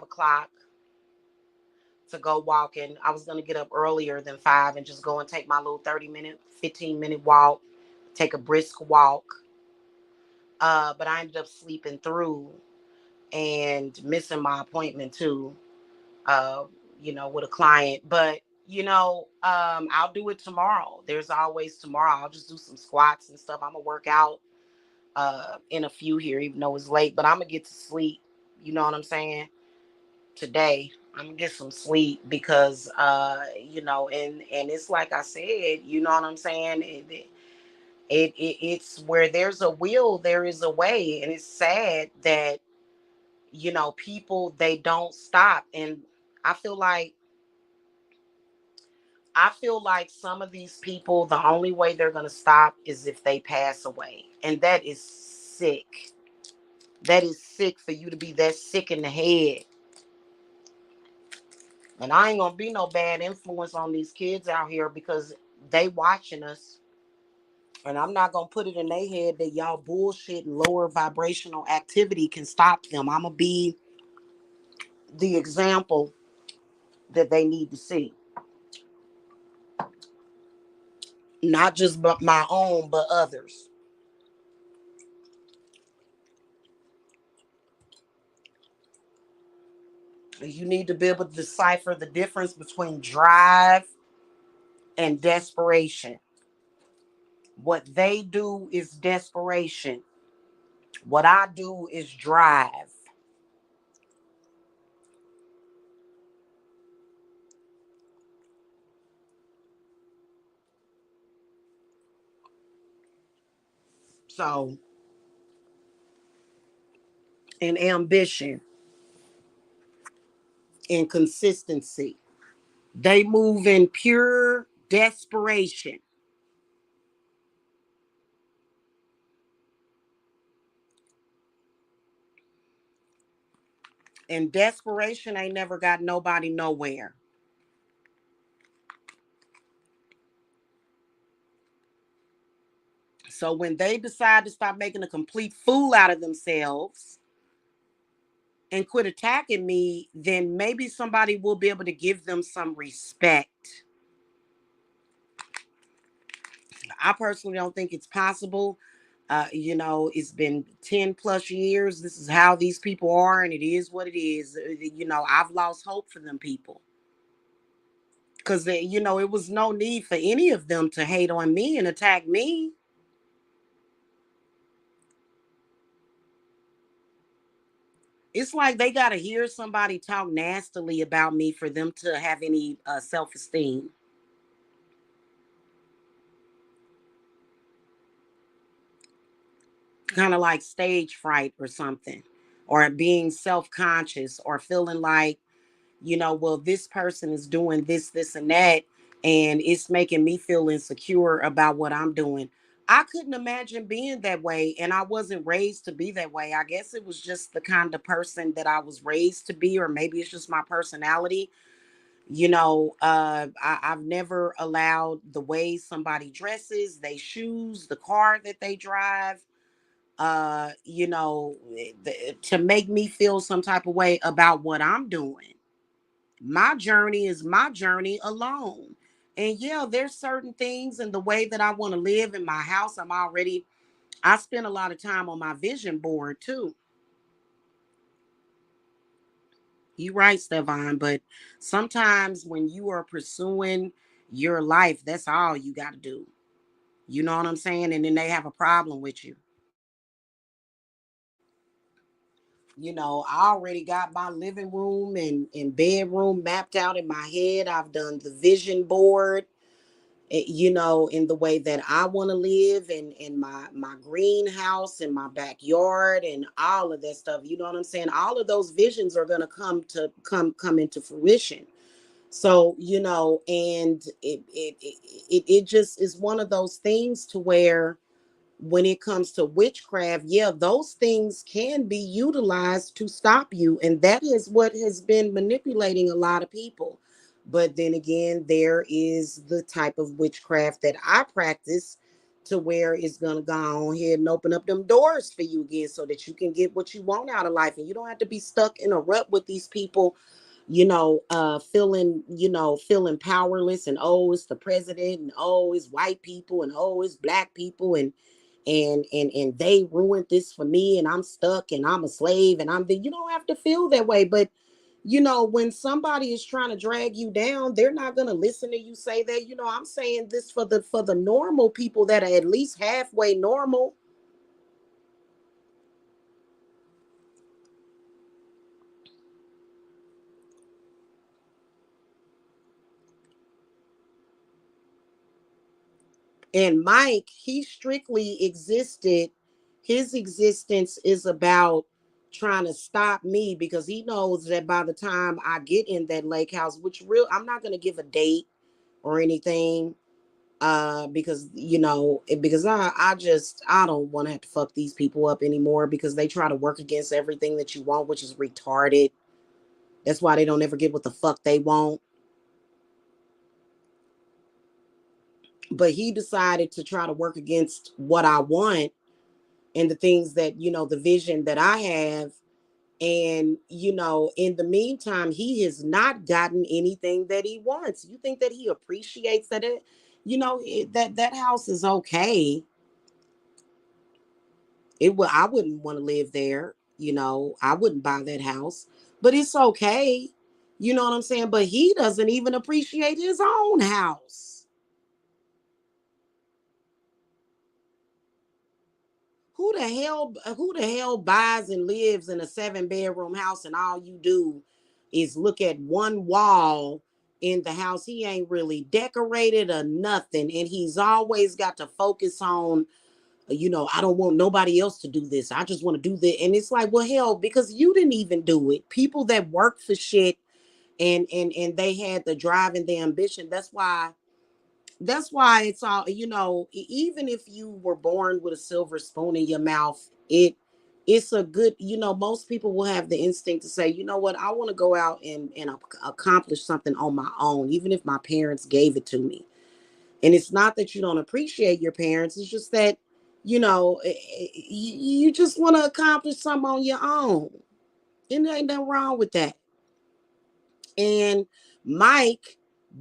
o'clock to go walking. I was gonna get up earlier than 5 and just go and take my little 30-minute, 15-minute walk, take a brisk walk. But I ended up sleeping through and missing my appointment too. Uh, with a client. But I'll do it tomorrow. There's always tomorrow. I'll just do some squats and stuff. I'm gonna work out in a few here, even though it's late. But I'm gonna get to sleep. You know what I'm saying? Today I'm gonna get some sleep because and it's like I said, you know what I'm saying, it's where there's a will there is a way, and it's sad that people, they don't stop. And I feel like some of these people, the only way they're gonna stop is if they pass away, and that is sick. That is sick for you to be that sick in the head. And I ain't gonna be no bad influence on these kids out here because they watching us. And I'm not gonna put it in their head that y'all bullshit and lower vibrational activity can stop them. I'm gonna be the example that they need to see. Not just but my own, but others. You need to be able to decipher the difference between drive and desperation. What they do is desperation. What I do is drive. So, and ambition and consistency. They move in pure desperation. And desperation ain't never got nobody nowhere. So when they decide to stop making a complete fool out of themselves and quit attacking me, then maybe somebody will be able to give them some respect. I personally don't think it's possible. It's been 10 plus years. This is how these people are, and it is what it is. I've lost hope for them people. Because, it was no need for any of them to hate on me and attack me. It's like they got to hear somebody talk nastily about me for them to have any self-esteem. Kind of like stage fright or something, or being self-conscious, or feeling like, well, this person is doing this, this, and that, and it's making me feel insecure about what I'm doing. I couldn't imagine being that way, and I wasn't raised to be that way. I guess it was just the kind of person that I was raised to be, or maybe it's just my personality. I've never allowed the way somebody dresses, they shoes, the car that they drive, to make me feel some type of way about what I'm doing. My journey is my journey alone. And yeah, there's certain things in the way that I want to live in my house. I spend a lot of time on my vision board too. You right, Stefan, but sometimes when you are pursuing your life, that's all you got to do. You know what I'm saying? And then they have a problem with you. You know, I already got my living room and bedroom mapped out in my head. I've done the vision board, you know, in the way that I want to live, and in my greenhouse and my backyard and all of that stuff. You know what I'm saying? All of those visions are gonna come into fruition. So, you know, and it just is one of those things to where when it comes to witchcraft, yeah, those things can be utilized to stop you. And that is what has been manipulating a lot of people. But then again, there is the type of witchcraft that I practice to where it's going to go on here and open up them doors for you again so that you can get what you want out of life. And you don't have to be stuck in a rut with these people, feeling powerless, and oh, it's the president, and oh, it's white people, and oh, it's black people, and they ruined this for me, and I'm stuck, and I'm a slave, and you don't have to feel that way. But you know, when somebody is trying to drag you down, they're not going to listen to you say that. You know, I'm saying this for the normal people that are at least halfway normal. And Mike, he strictly existed. His existence is about trying to stop me because he knows that by the time I get in that lake house, which real I'm not going to give a date or anything, because because I don't want to have to fuck these people up anymore, because they try to work against everything that you want, which is retarded. That's why they don't ever get what the fuck they want. But he decided to try to work against what I want and the things that, the vision that I have. And, in the meantime, he has not gotten anything that he wants. You think that he appreciates that that house is okay. I wouldn't want to live there. I wouldn't buy that house, but it's okay. You know what I'm saying? But he doesn't even appreciate his own house. Who the hell buys and lives in a 7-bedroom house, and all you do is look at one wall in the house? He ain't really decorated or nothing, and he's always got to focus on, I don't want nobody else to do this. I just want to do this. And it's like, well, hell, because you didn't even do it. People that work for shit, and they had the drive and the ambition. That's why it's all, even if you were born with a silver spoon in your mouth, it's a good, most people will have the instinct to say, you know what, I want to go out and accomplish something on my own, even if my parents gave it to me. And it's not that you don't appreciate your parents, it's just that, you just want to accomplish something on your own. And there ain't nothing wrong with that. And Mike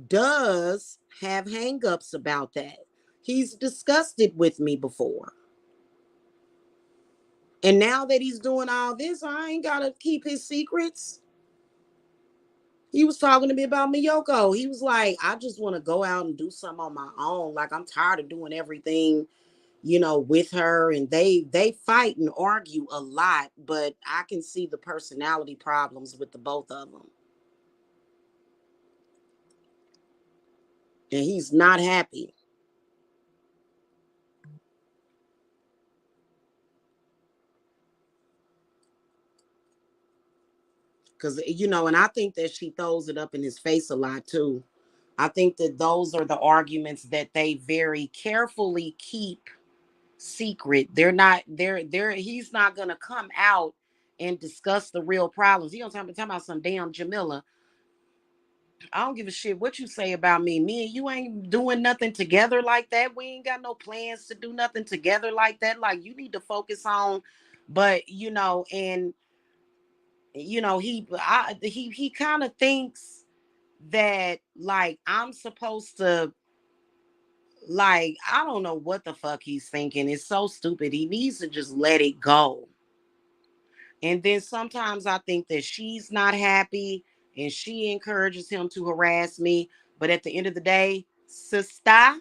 does have hangups about that. He's discussed it with me before. And now that he's doing all this, I ain't got to keep his secrets. He was talking to me about Miyoko. He was like, I just want to go out and do something on my own. Like, I'm tired of doing everything, with her. And they fight and argue a lot, but I can see the personality problems with the both of them. And he's not happy. Because, and I think that she throws it up in his face a lot too. I think that those are the arguments that they very carefully keep secret. He's not gonna come out and discuss the real problems. He don't talk about some damn Jamila. I don't give a shit what you say about me. Me and you ain't doing nothing together like that. We ain't got no plans to do nothing together like that. Like, you need to focus on, but and he kind of thinks that, like, I'm supposed to, like, I don't know what the fuck he's thinking. It's so stupid. He needs to just let it go. And then sometimes I think that she's not happy and she encourages him to harass me. But at the end of the day, sister,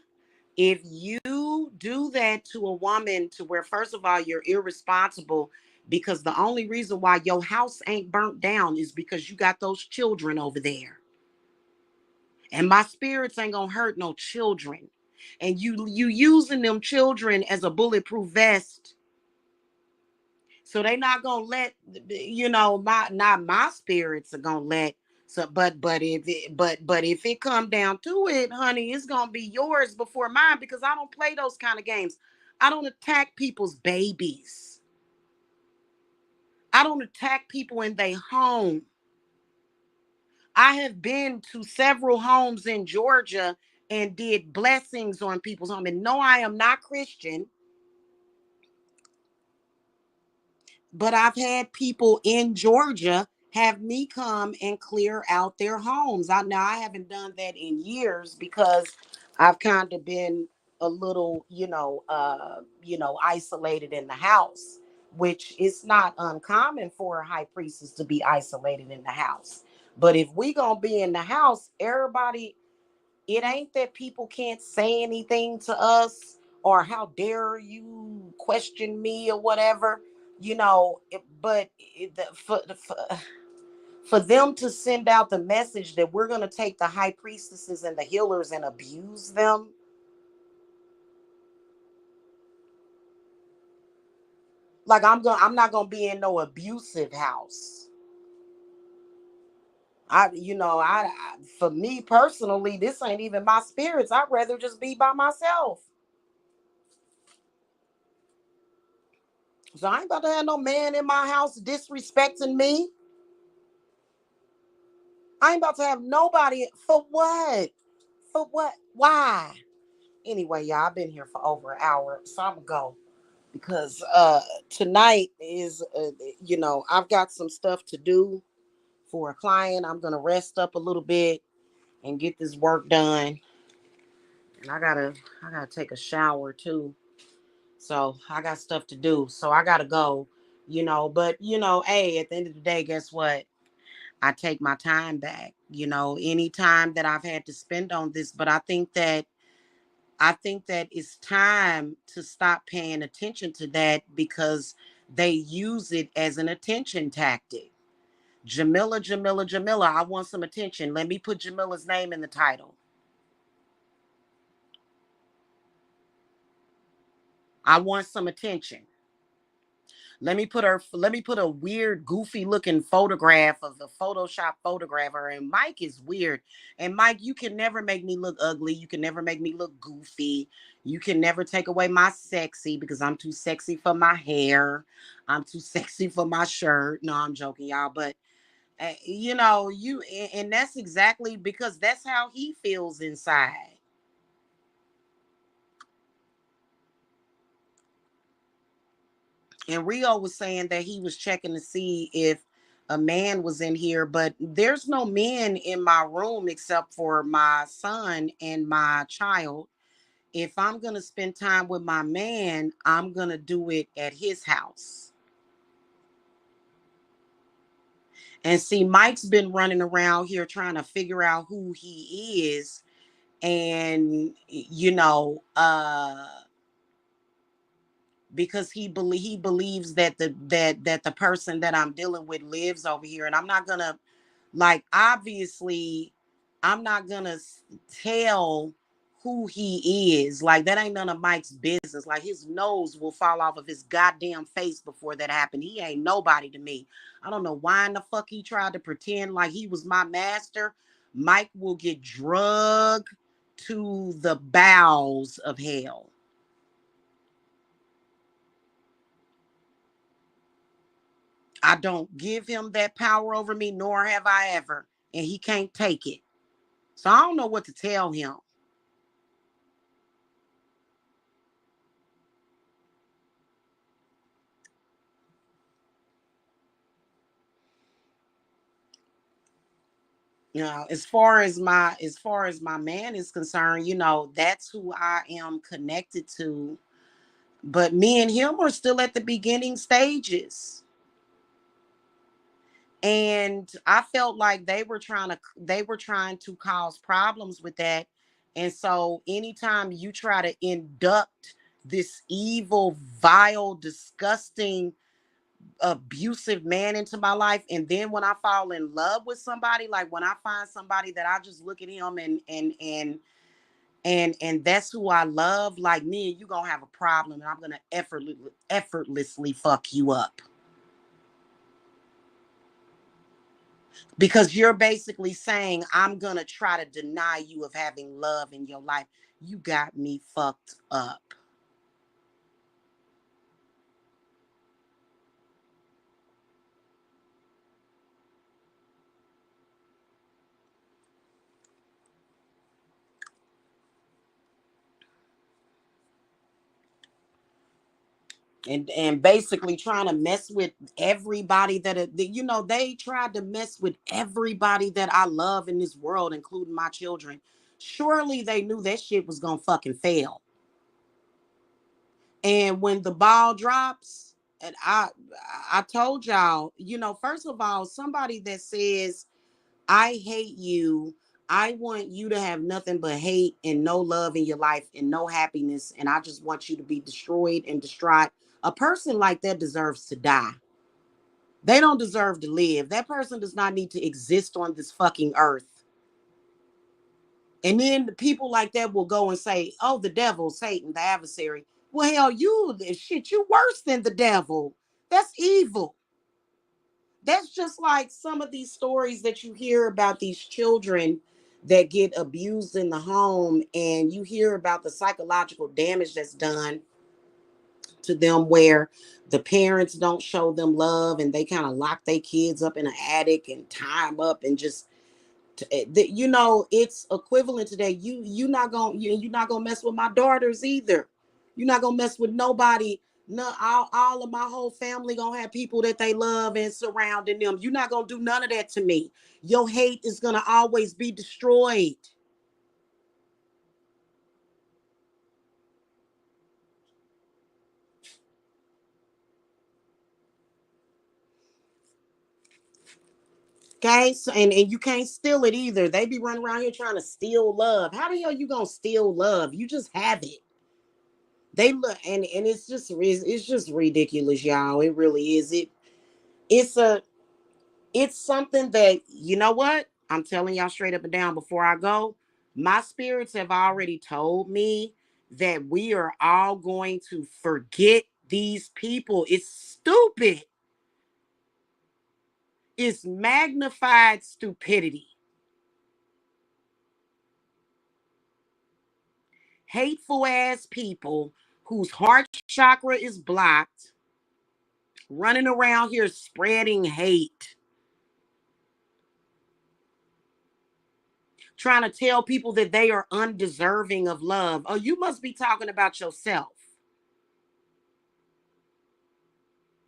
if you you do that to a woman to where, first of all, you're irresponsible, because the only reason why your house ain't burnt down is because you got those children over there. And my spirits ain't gonna hurt no children. And you using them children as a bulletproof vest. So they not gonna let, my, not my spirits are gonna let. So but if it come down to it, honey, it's gonna be yours before mine, because I don't play those kind of games. I don't attack people's babies. I don't attack people in their home. I have been to several homes in Georgia and did blessings on people's home. And no, I am not Christian, but I've had people in Georgia have me come and clear out their homes. I haven't done that in years because I've kind of been a little, isolated in the house, which is not uncommon for a high priestess to be isolated in the house. But if we gonna be in the house, everybody, it ain't that people can't say anything to us or how dare you question me or whatever, but for them to send out the message that we're going to take the high priestesses and the healers and abuse them. Like, I'm not going to be in no abusive house. For me personally, this ain't even my spirits. I'd rather just be by myself. So I ain't about to have no man in my house disrespecting me. I ain't about to have nobody. For what? For what? Why? Anyway, y'all, I've been here for over an hour, so I'm gonna go because tonight is, I've got some stuff to do for a client. I'm gonna rest up a little bit and get this work done, and I gotta take a shower too. So I got stuff to do. So I gotta go. But hey, at the end of the day, guess what? I take my time back. Any time that I've had to spend on this, but I think that it's time to stop paying attention to that because they use it as an attention tactic. Jamila, Jamila, Jamila, I want some attention. Let me put Jamila's name in the title. I want some attention. Let me put a weird, goofy looking photograph of the Photoshop photograph of her. And Mike is weird. And Mike, you can never make me look ugly. You can never make me look goofy. You can never take away my sexy because I'm too sexy for my hair. I'm too sexy for my shirt. No, I'm joking, y'all. But and that's exactly because that's how he feels inside. And Rio was saying that he was checking to see if a man was in here, but there's no men in my room except for my son and my child. If I'm going to spend time with my man, I'm going to do it at his house. And see, Mike's been running around here trying to figure out who he is. And, because he believes that the person that I'm dealing with lives over here, and I'm not gonna, like, obviously I'm not gonna tell who he is. Like, that ain't none of Mike's business. Like, his nose will fall off of his goddamn face before that happened. He ain't nobody to me. I don't know why in the fuck he tried to pretend like he was my master. Mike will get drugged to the bowels of hell. I don't give him that power over me, nor have I ever. And he can't take it. So I don't know what to tell him. As far as my man is concerned, that's who I am connected to. But me and him are still at the beginning stages. And I felt like they were trying to cause problems with that. And so anytime you try to induct this evil, vile, disgusting, abusive man into my life, and then when I fall in love with somebody, like when I find somebody that I just look at him and that's who I love, like, me and you gonna have a problem, and I'm gonna effortlessly fuck you up. Because you're basically saying, I'm gonna try to deny you of having love in your life. You got me fucked up. And basically trying to mess with everybody they tried to mess with everybody that I love in this world, including my children. Surely they knew that shit was gonna fucking fail. And when the ball drops, and I told y'all, first of all, somebody that says, I hate you, I want you to have nothing but hate and no love in your life and no happiness, and I just want you to be destroyed and distraught. A person like that deserves to die. They don't deserve to live. That person does not need to exist on this fucking earth. And then the people like that will go and say, oh, the devil, Satan, the adversary. Well, hell, you worse than the devil. That's evil. That's just like some of these stories that you hear about these children that get abused in the home, and you hear about the psychological damage that's done to them, where the parents don't show them love and they kind of lock their kids up in an attic and tie them up and just it's equivalent to that. You're not gonna mess with my daughters either. You're not gonna mess with nobody. No, all of my whole family gonna have people that they love and surrounding them. You're not gonna do none of that to me. Your hate is gonna always be destroyed. Okay, so and you can't steal it either. They be running around here trying to steal love. How the hell you gonna steal love? You just have it. They look, and it's just ridiculous, y'all. It really is. It's a it's something that, you know what? I'm telling y'all straight up and down before I go. My spirits have already told me that we are all going to forget these people. It's stupid. It's magnified stupidity. Hateful ass people whose heart chakra is blocked, running around here spreading hate, trying to tell people that they are undeserving of love. Oh, you must be talking about yourself.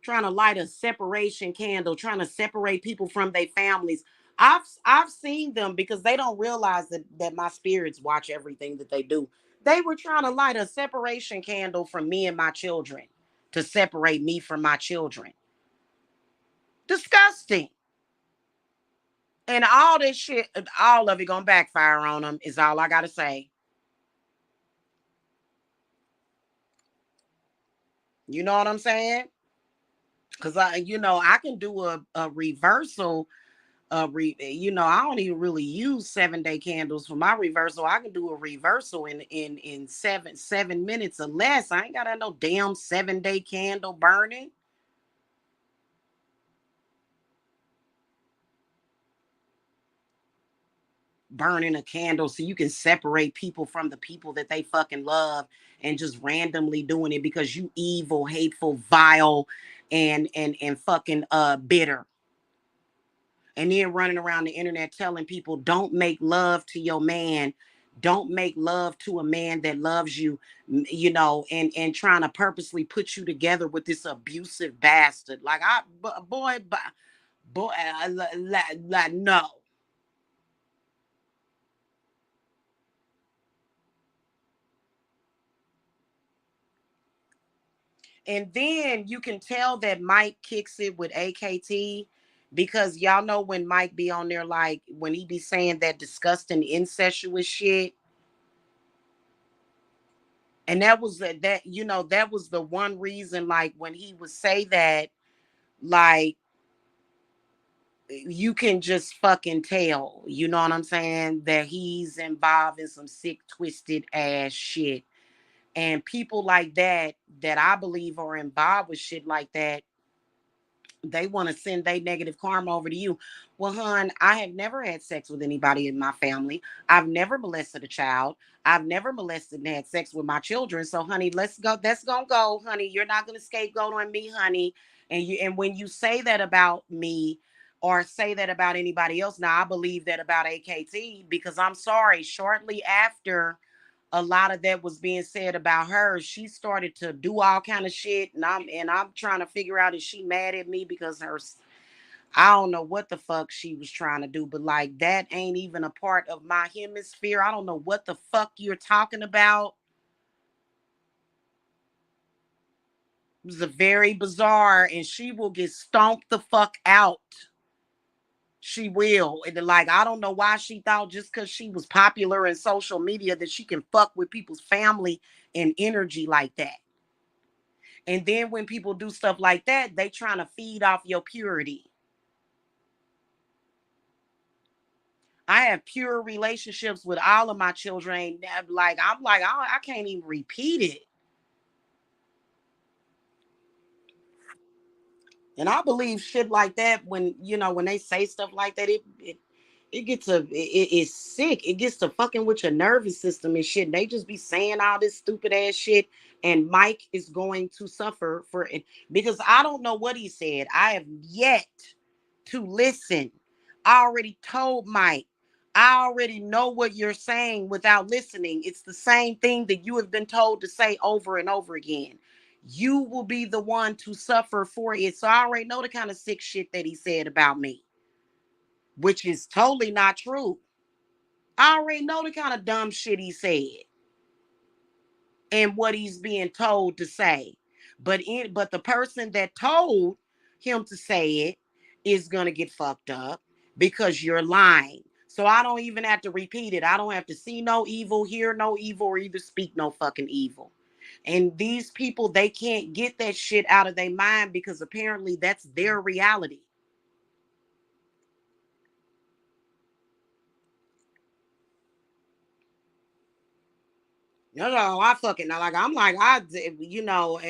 Trying to light a separation candle, trying to separate people from their families. I've seen them, because they don't realize that my spirits watch everything that they do. They were trying to light a separation candle from me and my children, to separate me from my children. Disgusting. And all this shit, all of it gonna backfire on them, is all I gotta say. You know what I'm saying? Because I can do a reversal. I don't even really use 7-day candles for my reversal. I can do a reversal in 7 minutes or less. I ain't got no damn 7-day candle burning a candle so you can separate people from the people that they fucking love, and just randomly doing it because you evil, hateful, vile, and fucking bitter. And then running around the internet telling people, don't make love to your man, don't make love to a man that loves you, and trying to purposely put you together with this abusive bastard. Like, boy, no. And then you can tell that Mike kicks it with AKT, because y'all know when Mike be on there, like when he be saying that disgusting incestuous shit, And that was that, you know, that was the one reason, like when he would say that, like, you can just fucking tell, you know what I'm saying, that he's involved in some sick, twisted ass shit. And people like that, that I believe are involved with shit like that, they want to send their negative karma over to you. Well, hun, I have never had sex with anybody in my family. I've never molested a child. I've never molested and had sex with my children. So, honey, let's go. That's gonna go, honey. You're not gonna scapegoat on me, honey. And when you say that about me or say that about anybody else, now I believe that about AKT, because I'm sorry, shortly after a lot of that was being said about her, she started to do all kind of shit, and I'm trying to figure out, is she mad at me because her, I don't know what the fuck she was trying to do, but like that ain't even a part of my hemisphere. I don't know what the fuck you're talking about. It was a very bizarre, and she will get stomped the fuck out. She will. And like, I don't know why she thought just because she was popular in social media that she can fuck with people's family and energy like that. And then when people do stuff like that, they trying to feed off your purity. I have pure relationships with all of my children. Like, I'm like, I can't even repeat it. And I believe shit like that, when, you know, when they say stuff like that, it gets it's sick. It gets to fucking with your nervous system and shit. They just be saying all this stupid ass shit, and Mike is going to suffer for it because I don't know what he said. I have yet to listen. I already told Mike. I already know what you're saying without listening. It's the same thing that you have been told to say over and over again. You will be the one to suffer for it. So I already know the kind of sick shit that he said about me, which is totally not true. I already know the kind of dumb shit he said and what he's being told to say. But the person that told him to say it is gonna get fucked up because you're lying. So I don't even have to repeat it. I don't have to see no evil, hear no evil, or either speak no fucking evil. And these people, they can't get that shit out of their mind because apparently that's their reality. No, I fucking know. Like, I'm like, you know,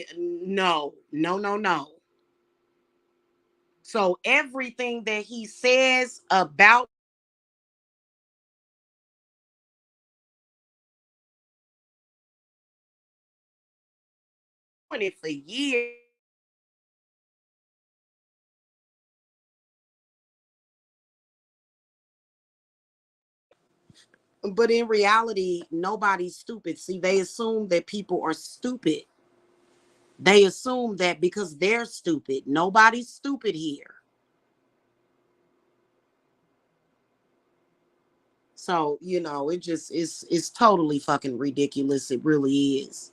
no, no, no, no. So everything that he says about it for years, but in reality, nobody's stupid. See, they assume that people are stupid. They assume that because they're stupid. Nobody's stupid here. So, you know, it just it's totally fucking ridiculous. It really is.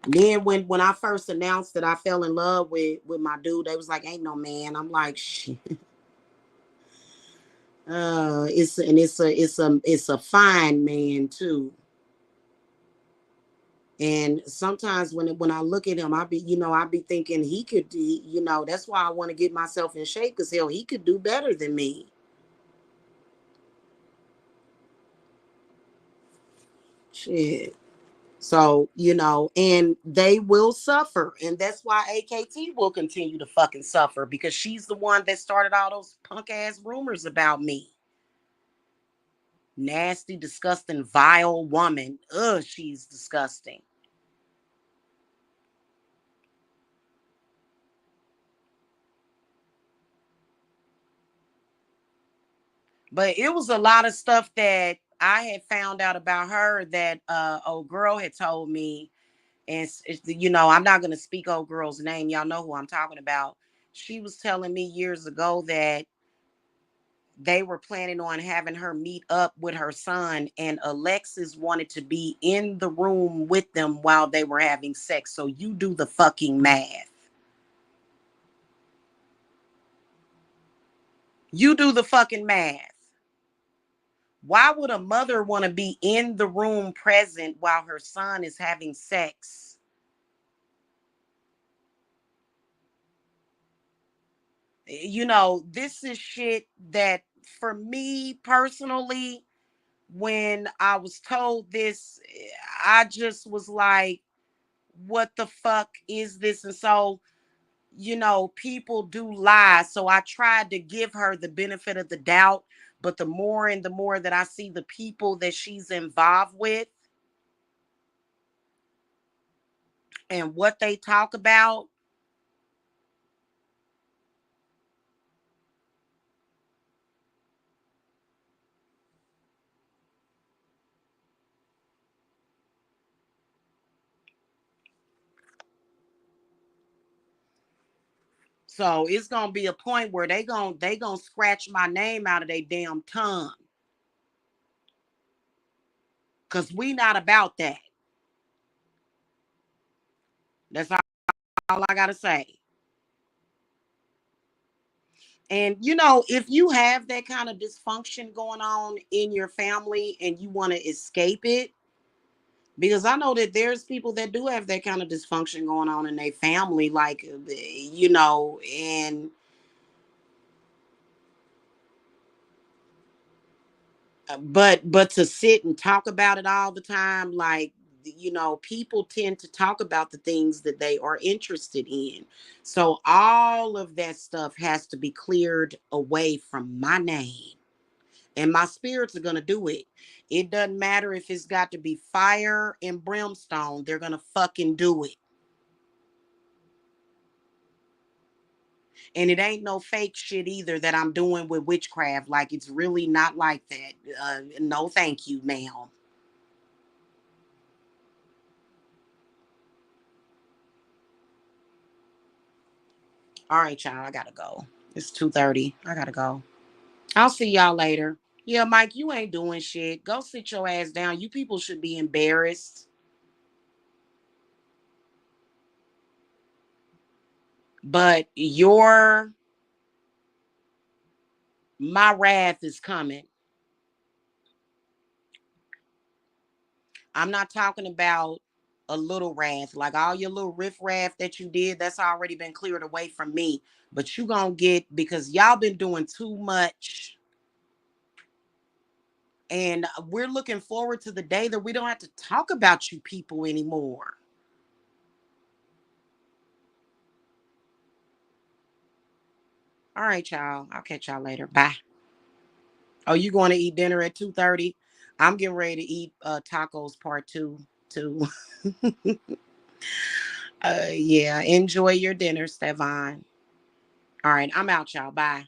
And then when I first announced that I fell in love with my dude, they was like, "Ain't no man." I'm like, "Shit." It's a fine man too. And sometimes when I look at him, I be thinking you know, that's why I want to get myself in shape, because hell, he could do better than me. Shit. So, you know, and they will suffer. And that's why AKT will continue to fucking suffer, because she's the one that started all those punk ass rumors about me. Nasty, disgusting, vile woman. Ugh, she's disgusting. But it was a lot of stuff that I had found out about her that old girl had told me. And you know, I'm not gonna speak old girl's name. Y'all know who I'm talking about. She was telling me years ago that they were planning on having her meet up with her son, and Alexis wanted to be in the room with them while they were having sex. So you do the fucking math. You do the fucking math. Why would a mother want to be in the room present while her son is having sex? This is shit that for me personally, when I was told this, I just was like, what the fuck is this? And so, people do lie. So I tried to give her the benefit of the doubt. But the more and the more that I see the people that she's involved with and what they talk about, so it's gonna be a point where they gonna scratch my name out of their damn tongue. Cause we not about that. That's all I gotta say. And if you have that kind of dysfunction going on in your family and you want to escape it, because I know that there's people that do have that kind of dysfunction going on in their family, like and but to sit and talk about it all the time, like people tend to talk about the things that they are interested in. So all of that stuff has to be cleared away from my name. And my spirits are going to do it. It doesn't matter if it's got to be fire and brimstone, they're going to fucking do it. And it ain't no fake shit either that I'm doing with witchcraft. Like, it's really not like that. No, thank you, ma'am. All right, y'all, I gotta go. It's 2:30. I gotta go. I'll see y'all later. Yeah, Mike, you ain't doing shit. Go sit your ass down. You people should be embarrassed. But my wrath is coming. I'm not talking about a little wrath, like all your little riff raff that you did, that's already been cleared away from me. But you gonna get, because y'all been doing too much. And we're looking forward to the day that we don't have to talk about you people anymore. All right, y'all. I'll catch y'all later. Bye. Oh, you going to eat dinner at 2:30? I'm getting ready to eat tacos part two too. Yeah, enjoy your dinner, Stefan. All right, I'm out, y'all. Bye.